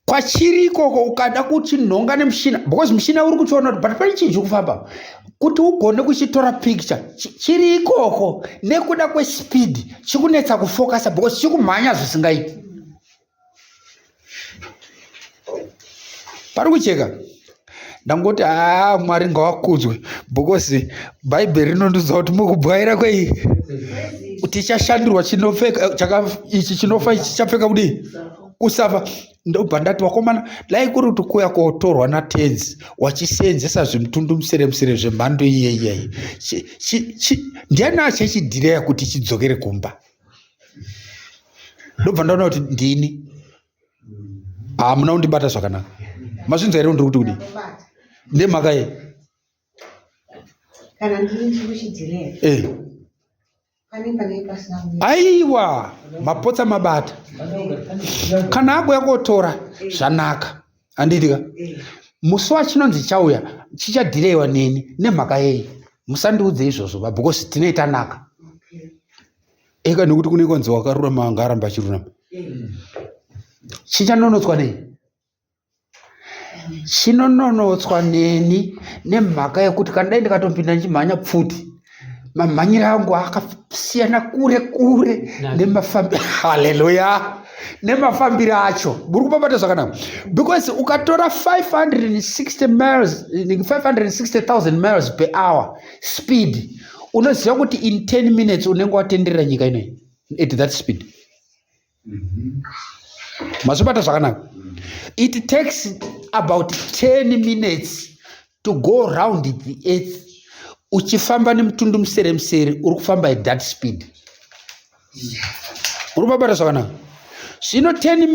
kwachirikoko ukada kuti nhonga nemushina, because mushina uri kuchiona kuti but pane chinhu chiri kufamba, kuti ugone kuchitora picture chiri ikoko nekuda kwespeed chikunetsa kufokasa because chikumhanya zvisingaiti. Pari kucheka. Ndangoti Mwari ngawakudzwe because Bhaibheri rinondudza kuti mukubwaira kwei tichashandurwa chinopfeka ichi chinofa ichi chichapfeka kudii, kusafa. Ndobva ndati wakomana, dai kuri kuti kuya kotorwa natenzi wachiseenzesa zvimutundu musere zvemhando iyeyi, ndiani achachidhireya kuti chidzokere kumba? Ndobva ndaona kuti ndini hamuna kundibata zvakanaka. Mazvinzwa here ndiri kuti kudii? Ndemhaka ye kana ndiri kuchidhireya aiwa mapotsa mabata kana agoya kotora zvanaka. Handitika musi wachinonzi chauya chichadhireyiwa neni nemhaka yei? Musandiudze izvozvo because tinoita naka eka, nekuti kune konzi wakarurama ngaramba achirurama. Chichanonotswa nei? Chinononotswa neni nemhaka yekuti kana dai ndikatopinda ndichimhanya pfuti, mamhanyire angu akasiyana kure nemafambiro. Haleluya, nemafambiro acho. Muri kupabata zvakanaka because ukatora 560,000 miles per hour speed, unoziva kuti in 10 minutes unenge watenderera nyika inoyi at that speed. Mazvibata zvakanaka. It takes about 10 minutes to go around the earth. Uchifamba nemutundu musere uri kufamba at that speed. Uri kupabata zvakanaka. Zvino 10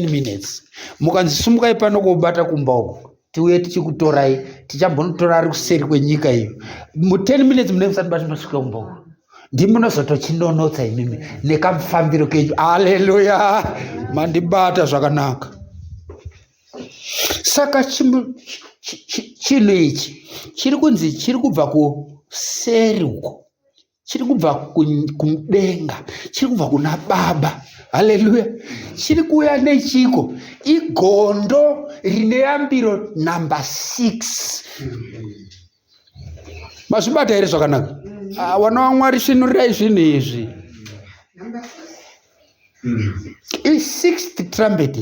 minutes mukanzisumukai pano kubata kumba uko tiuye tichikutorai, tichambonotora ari kuseri kwenyika iyo. Mu 10 minutes mune musati bati masvika kumba uko ndimunozotochinonotsa imimi nekamufambiro kenyu. Haleluya, mandibata zvakanaka. Saka chinhu ichi chiri kunzi chiri kubva kuseri uko, chiri kubva kudenga, chiri kubva kuna Baba. Haleluya. Chiri kuuya nechiko igondo rine yambiro namba 6. Mazvibata here zvakanaka? Wana waMwari svinurirai zvinhu izvi. I6th trumpet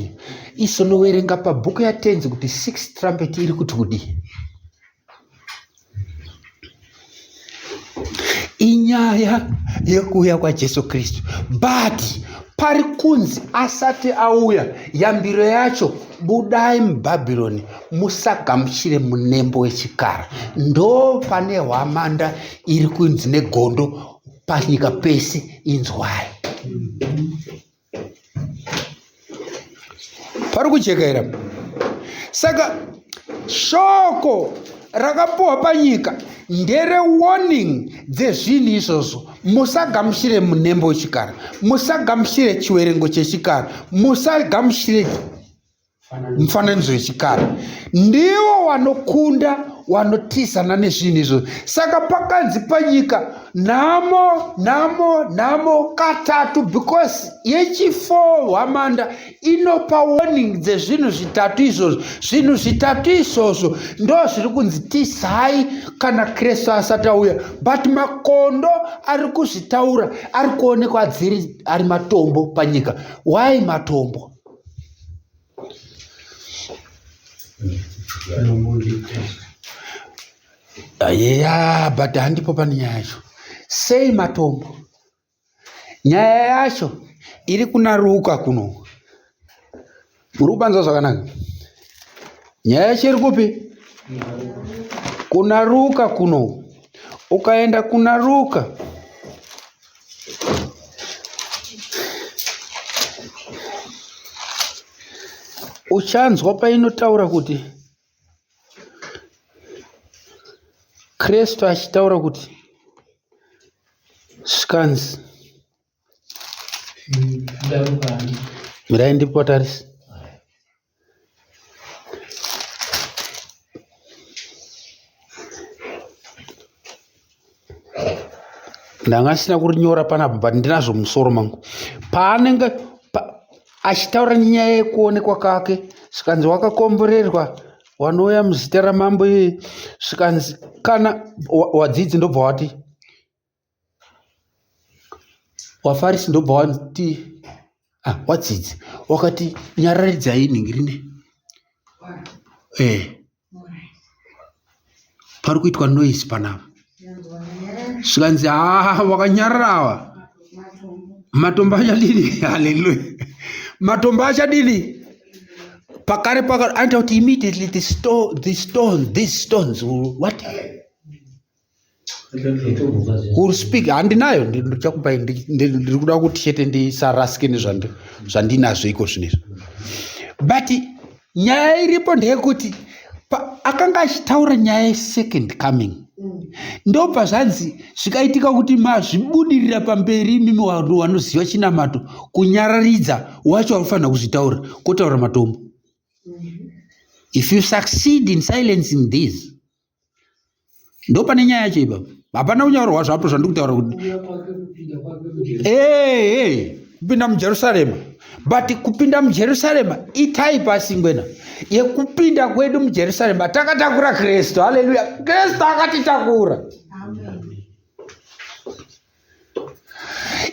isonoverenga pabhuku yaTenzi kuti 6th trumpet iri kuti kudii. Inyaya yekuuya kwaJesu Kristu, but pari kunzi asati auya yambiro yacho, budai muBhabhironi musagamuchire munembo wechikara. Ndo pane hwamanda iri kunzi negondo panyika pese, inzwai. Pari kuchekaira. Saka shoko rakapuwa panyika ndere warning dzezvinhu izvozvo. Musagamuchire munembo wechikara, musagamuchire chiwerengo chechikara, musagamuchire mufananidzo wechikara. Ndivo vanokunda, vanotizana nezvinhu izvozvo. Saka pakanzi panyika nhamo katatu, because yechi4 hwamanda inopa warning dzezvinhu zvitatu izvozvo. Zvinhu zvitatu izvozvo ndo zviri kunzi tizai kana Kristu asati auya, but makondo ari kuzvitaura ari kuonekwa ari matombo panyika. Why matombo? But handipo pane nyaya yacho. Sei matombo? Nyaya yacho iri kuna Ruka kuno. Muri kupanza zvakanaka? Nyaya yacho iri kupi? Kuna Ruka kuno. Ukaenda kuna Ruka, uchanzwa painotaura kuti Kristu achitaura kuti skanzi mirai ndipo tarisi ndangasina kurinyora panapa, but ndinazvo musoro mangu. Paanenge achitaura nyaya yekuonekwa kake, skanzi wakakomborerwa, wanouya muzita ramambo iye, skanzi kana wadzidzi ndobva wati, waFarisi ndobva wati, wadzidzi wakati nyararidzai ningirine. Pari kuitwa noise panapa. Skanzi wakanyararawa. Matombo achadini? Hallelujah. Matombo achadini? Pakare anta kuti immediately these stones what will speak. Handinayo ndichakupai, ndiri kuda kuti chete ndisaraske nezvandinazvo iko zvinezvo. But nyaya iripo ndeyekuti akanga achitaura nyaya second coming. Ndobva zvanzi zvikaitika kuti mazvibudirira pamberi imimi vanhu vanoziva chinamato, kunyararidza wacho anofanira kuzvitaura, kotaura matombo. If you succeed in silencing this, ndo pane nyaya yacho ipapo. Hapana kunyaurwa zvapo zvandiri kutaura kuti kupinda muJerusarema. But kupinda muJerusarema itaipa asingwena. Yekupinda kwedu muJerusarema takatakura Kristu. Haleluya. Kristu akatitakura.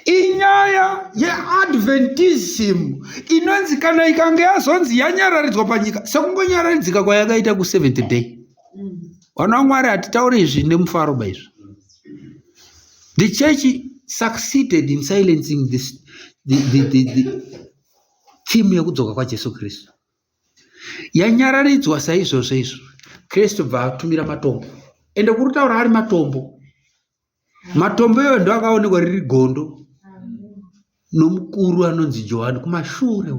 Inyaya yeAdventism inonzi kana ikange yazonzi yanyararidzwa panyika, sekungonyararidzika kwayakaita ku7th day. Wana waMwari hatitauri izvi nemufaro baizvo. The church succeeded in silencing the theme yekudzoka kwaJesu Kristu. Yanyararidzwa saizvozvo izvo. Kristu bva atumira matombo. Ende kuritaura ari matombo. Matombo iwo ndo akaonekwa riri gondo nomukuru anonzi Johani kumashure.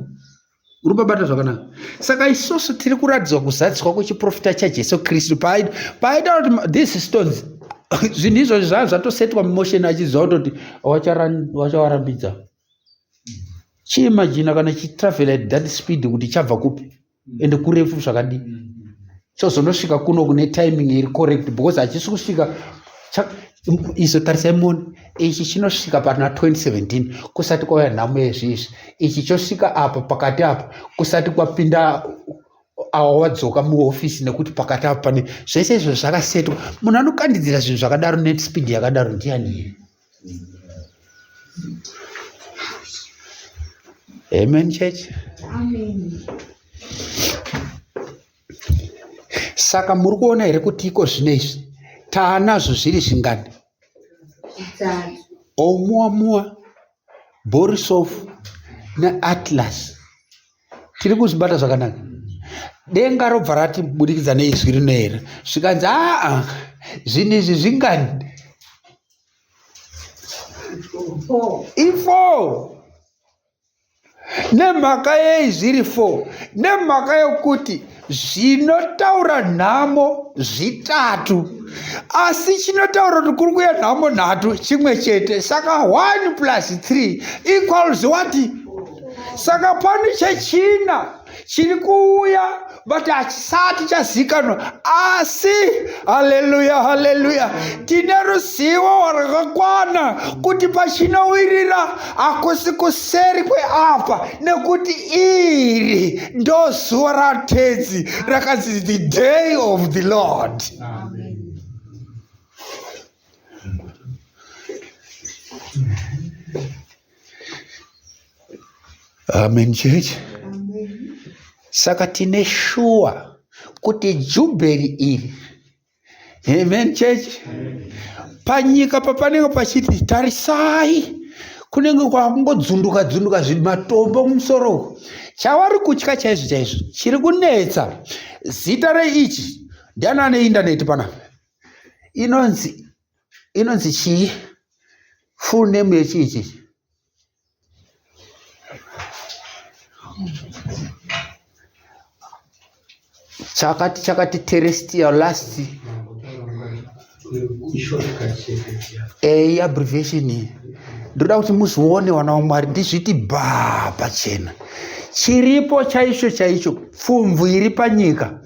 Uri babata zvakanaka. Saka isusu tiri kuradzwa kuzadziswa kwechiprofita chaJesu Kristu paida kuti these stones zvinhu izvozvo zvatosetwa mumotion achiziva kuti wachawarambidza. Chiimagina kana chitravela at that speed kuti chabva kupi ende kurefu zvakadii. chozonosvika kuno kune timing iri correct because hachisi kusvika izo tarisai muone ichi chinosvika pana 2017 kusati kwauya nhamo yezvizvi, ichi chosvika apa pakati apa kusati kwapinda awa wadzoka muofisi, nekuti pakati apa pane zvese izvo zvakasetwa. Munhu anokandidzira zvinhu zvakadaro net speed yakadaro ndiani? Amen church. Amen. Saka muri kuona here kuti iko zvino izvi taanazvo zviri zvingani? Oumuamua, Borisov naAtlas. Tiri kuzvibata zvakanaka. Denga robva rati budikidza neizwi rino here zvikanzi zvinhu izvi zvingani? I4. Nemhaka yei zviri 4? Nemhaka yokuti zvinotaura nhamo zvitatu, asi chinotaura kuti kuri kuya nhamo nhatu chimwe chete. Saka 1 plus 3 equals what? Saka pane chechina chiri kuuya but hachisati chazikanwa, asi haleluya haleluya, tine ruzivo rwakakwana kuti pachinowirira hakusi kuseri kweapa, nekuti iri ndo zuva raTenzi rakanzi the day of the Lord. Amen. Amen church. Saka tine shuwa kuti juberi iri, amen church, panyika papanenge pachiti tarisai kunenge kwakungodzunduka dzunduka zvimatombo mumusoro. Chavari kutya chaizvo chaizvo chiri kunetsa zita reichi ndiana ane indaneti panapa, inonzi chii? Full name yechiichi chakati terrestrial last abbreviation. Ndoda kuti muzione wana waMwari, ndizviti bha pachena. Chiripo chaicho chaicho, pfumvu iri panyika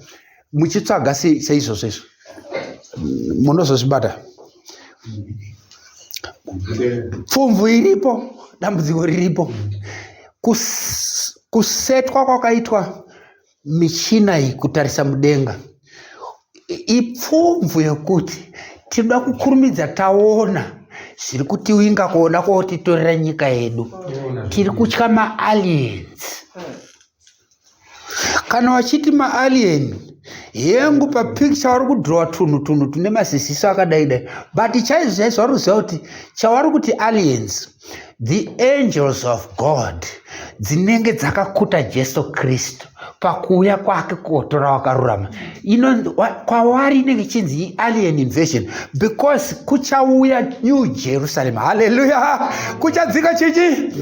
muchitsvaga seizvozvo izvo munozozvibata. Pfumvu iripo, dambudziko riripo, kusetwa kwakaitwa michina iyi kutarisa mudenga. Ipfumvu yokuti tinoda kukurumidza taona zviri kutiwinga kuona kwotitorera nyika yedu. Tiri kutya maaliens. Kana wachiti maalien hengu papicture vari kudhrowa tunhu tune maziziso akadaidai, but chaizvo vari kuziva kuti chavari kuti aliens, the angels of God, dzinenge dzakakuta Jesu Kristu pakuuya kwake kotora wakarurama. Kwavari inenge ichinzi alien invasion, because kuchauya New Jerusalem. Haleluya! Kuchadzika chichi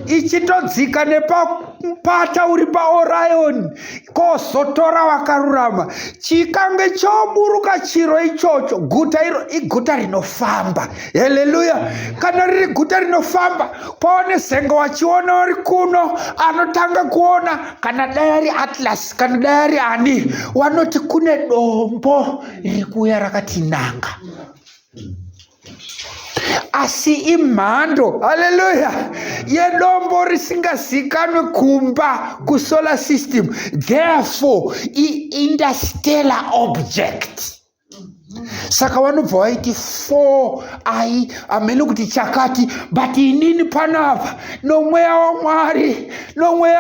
ichitodzika nepapata uri paOrion kozotora wakarurama. Chikange choburuka chiro ichocho, guta iro iguta rinofamba. Haleluya! Kana riri guta rinofamba, paone zengo wachiona uri kuno anotanga kuona, kana dai Atlas, kana dai ani, wanoti kune dombo riri kuuya rakatinanga. Asi imhando, haleluya, yedombo risingazikanwe kumba kusolar system, therefore interstellar object. Saka vanobva vaiti 4 amene kuti chakati, but inini panapa nomweya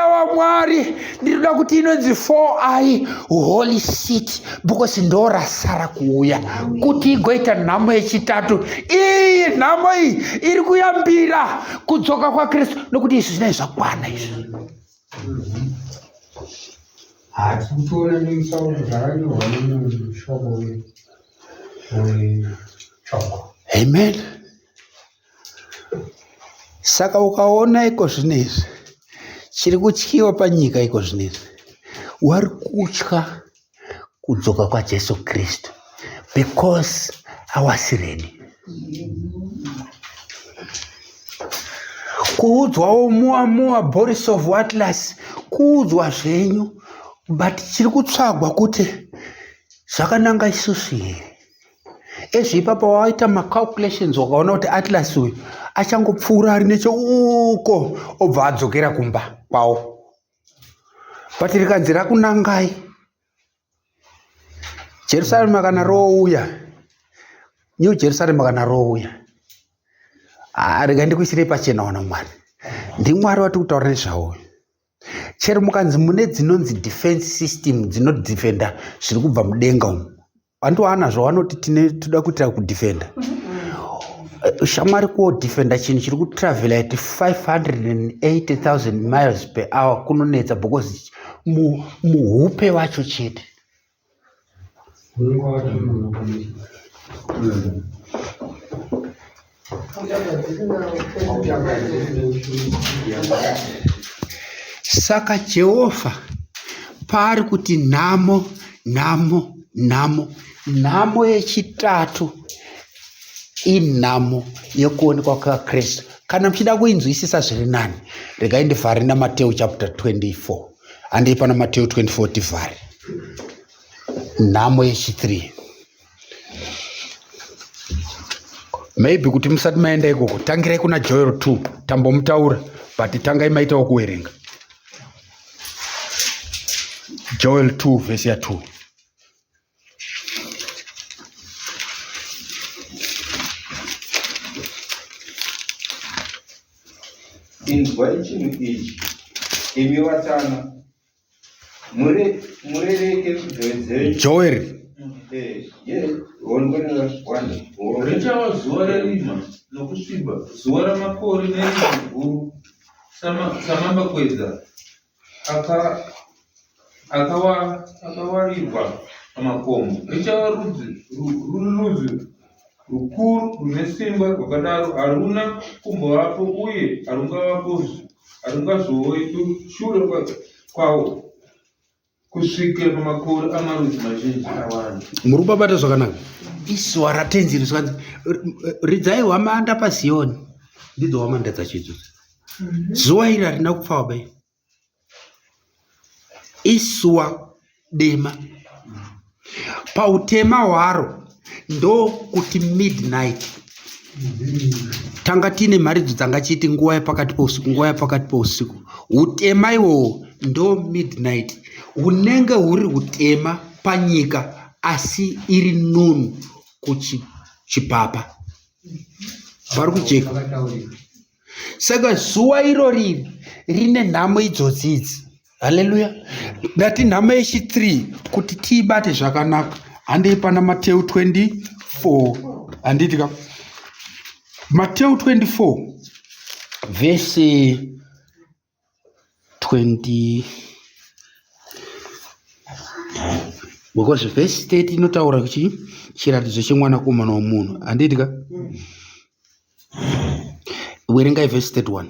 waMwari ndinoda kuti inonzi 4 holy city, because ndo rasara kuuya kuti igoita nhamo yechitatu. Iyi nhamo iyi iri kuyambira kudzoka kwaKristu, nokuti izvi zvinenge zvakwana izvi. Hati kutoona nemusauro zvakanyorwa nemushoko wechoko. Amen. Saka ukaona iko zvinezvi chiri kutyiwa panyika, iko zvinezvi wari kutya kudzoka kwaJesu Kristu, because awasi ready. Kuudzwawo muamua Borisov Atlas, kuudzwa zvenyu, but chiri kutsvagwa kuti zvakananga isusu here ezvipapa waita macalculations wakaona kuti Atlas uyu achangopfuura ari necheuko obva adzokera kumba kwawo but rikanzi rakunangai Jerusalem kana rouya New Jerusalem kana rouya rega ndikuisire pachena wana Mwari ndimwari wati kutaura nezvawo chero mukanzi mune dzinonzi defense system dzinodefenda zviri kubva mudenga umu vandowanazvo vanoti toda kuitira kudefenda shamwari kuodefenda chinhu chiri kutravela at 580,000 miles per hour kunonetsa because muhupe wacho chete saka Jehovha paari kuti nhamo yechitatu inhamo yekuonekwa kwaKristu. Kana muchida kuinzwisisa zviri nani regai ndivhare naMateo chapter 24 handeipa naMateo 24 tivhare nhamo yechi3 maybe kuti musati maenda ikoko tangirai kuna Joel 2 tambomutaura but tangai maitawo kuwerenga Joel 2 verse ya 2. Inzwai chinhu ichi imi vatana murereke nzeve dzenyu. Joel richava zuva rerima nokusviba, zuva ramakore nerima guru samambakwedza akawarirwa pamakomo. Richava rudzi rukuru rune simba rwakadaro haruna kumbovapo uye harungazovepo shure kwawo kusvikira pamakore amarudzi mazhinji awanda. muri kubabata zvakanaka izuva ratenzi zvakanzi ridzai hwamanda paZioni ndidzo hwamanda dzachidzodza zuva iri harina kupfawa bai izuva dema pautema hwaro ndo kuti midnight tanga tiine mharidzo dzanga chiti nguva yapakati pousiku utema ihwohwo ndo midnight hunenge huri hutema panyika asi iri nunu kuchipapa pari kujeka. Saka zuva irori rine nhamo idzodzidzi. Haleluya. Ndati nhamo yechi3 kuti tiibate zvakanaka handeipa naMateo 24 handitika Mateo 24 verse 20 because verse 30 inotaura kuti chiratidzo chemwanakomana womunhu handitika werengai verse 31.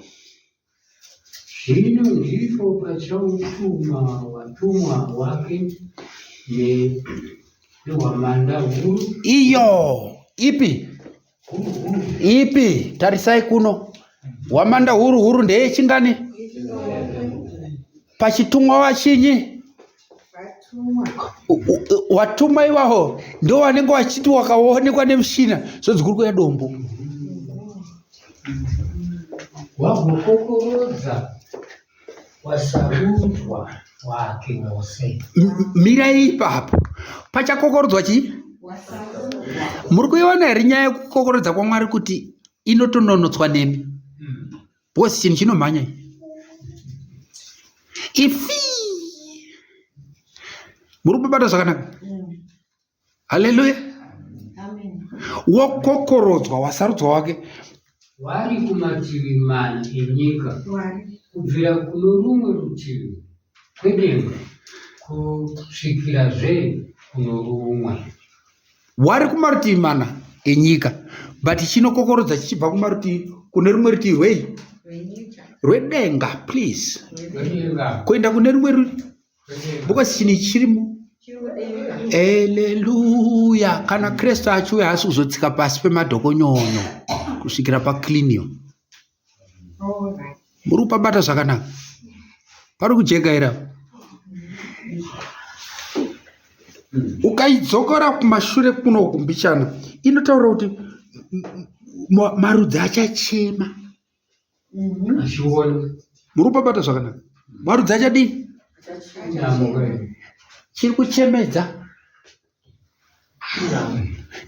Zvino ndipo pachautuma watumwa wake nehwamanda huru iyo ipi tarisai kuno hwamanda huru ndeyechingani pachitumwa wachinyi watumwa iwaho ndo wanenge wachiti wakaonekwa nemushina zodzikuri kuya dombo wagokokorodza wasarudzwa wake wose. mirai ipapo pachakokorodzwa chii muri kuiona here nyaya yekukokorodza kwaMwari kuti inotononotswa nemi bosi chinhu chinomhanya ifi muri kubata zvakanaka. Haleluya. Wakokorodzwa wasarudzwa wake wari kumativi mana enyika kubvira kuno rumwe rutivi kwedenga kusvikirazve kuno rumwe. wari kumarutivi mana enyika but chinokokorodza chichibva kumarutivi kune rumwe rutivi rwei rwedenga please kuenda kune rumwe because chinhu chirimo. Haleluya. Kana Kristu achiuya haasi kuzotsika pasi pemadhokonyonyo kusvikira paklinio. Muri kupabata zvakanaka pari kujeka ira ukaidzokera kumashure kuno kumbichana inotaura kuti marudzi achachema. Achiona. Muri kupabata zvakanaka? Marudzi achadini? Chiri kuchemedza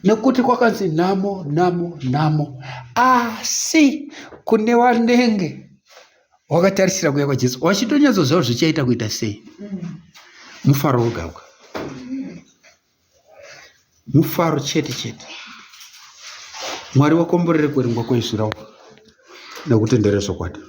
nekuti kwakanzi nhamo, asi kune wanenge wakatarisira kuuya kwaJesu wachitonyatsoziva zvichaita kuita sei. Mufaro wogauka, mufaro chete. Mwari wakomborere kuverengwa kwezvirahwa nekutenderera zvokwadi.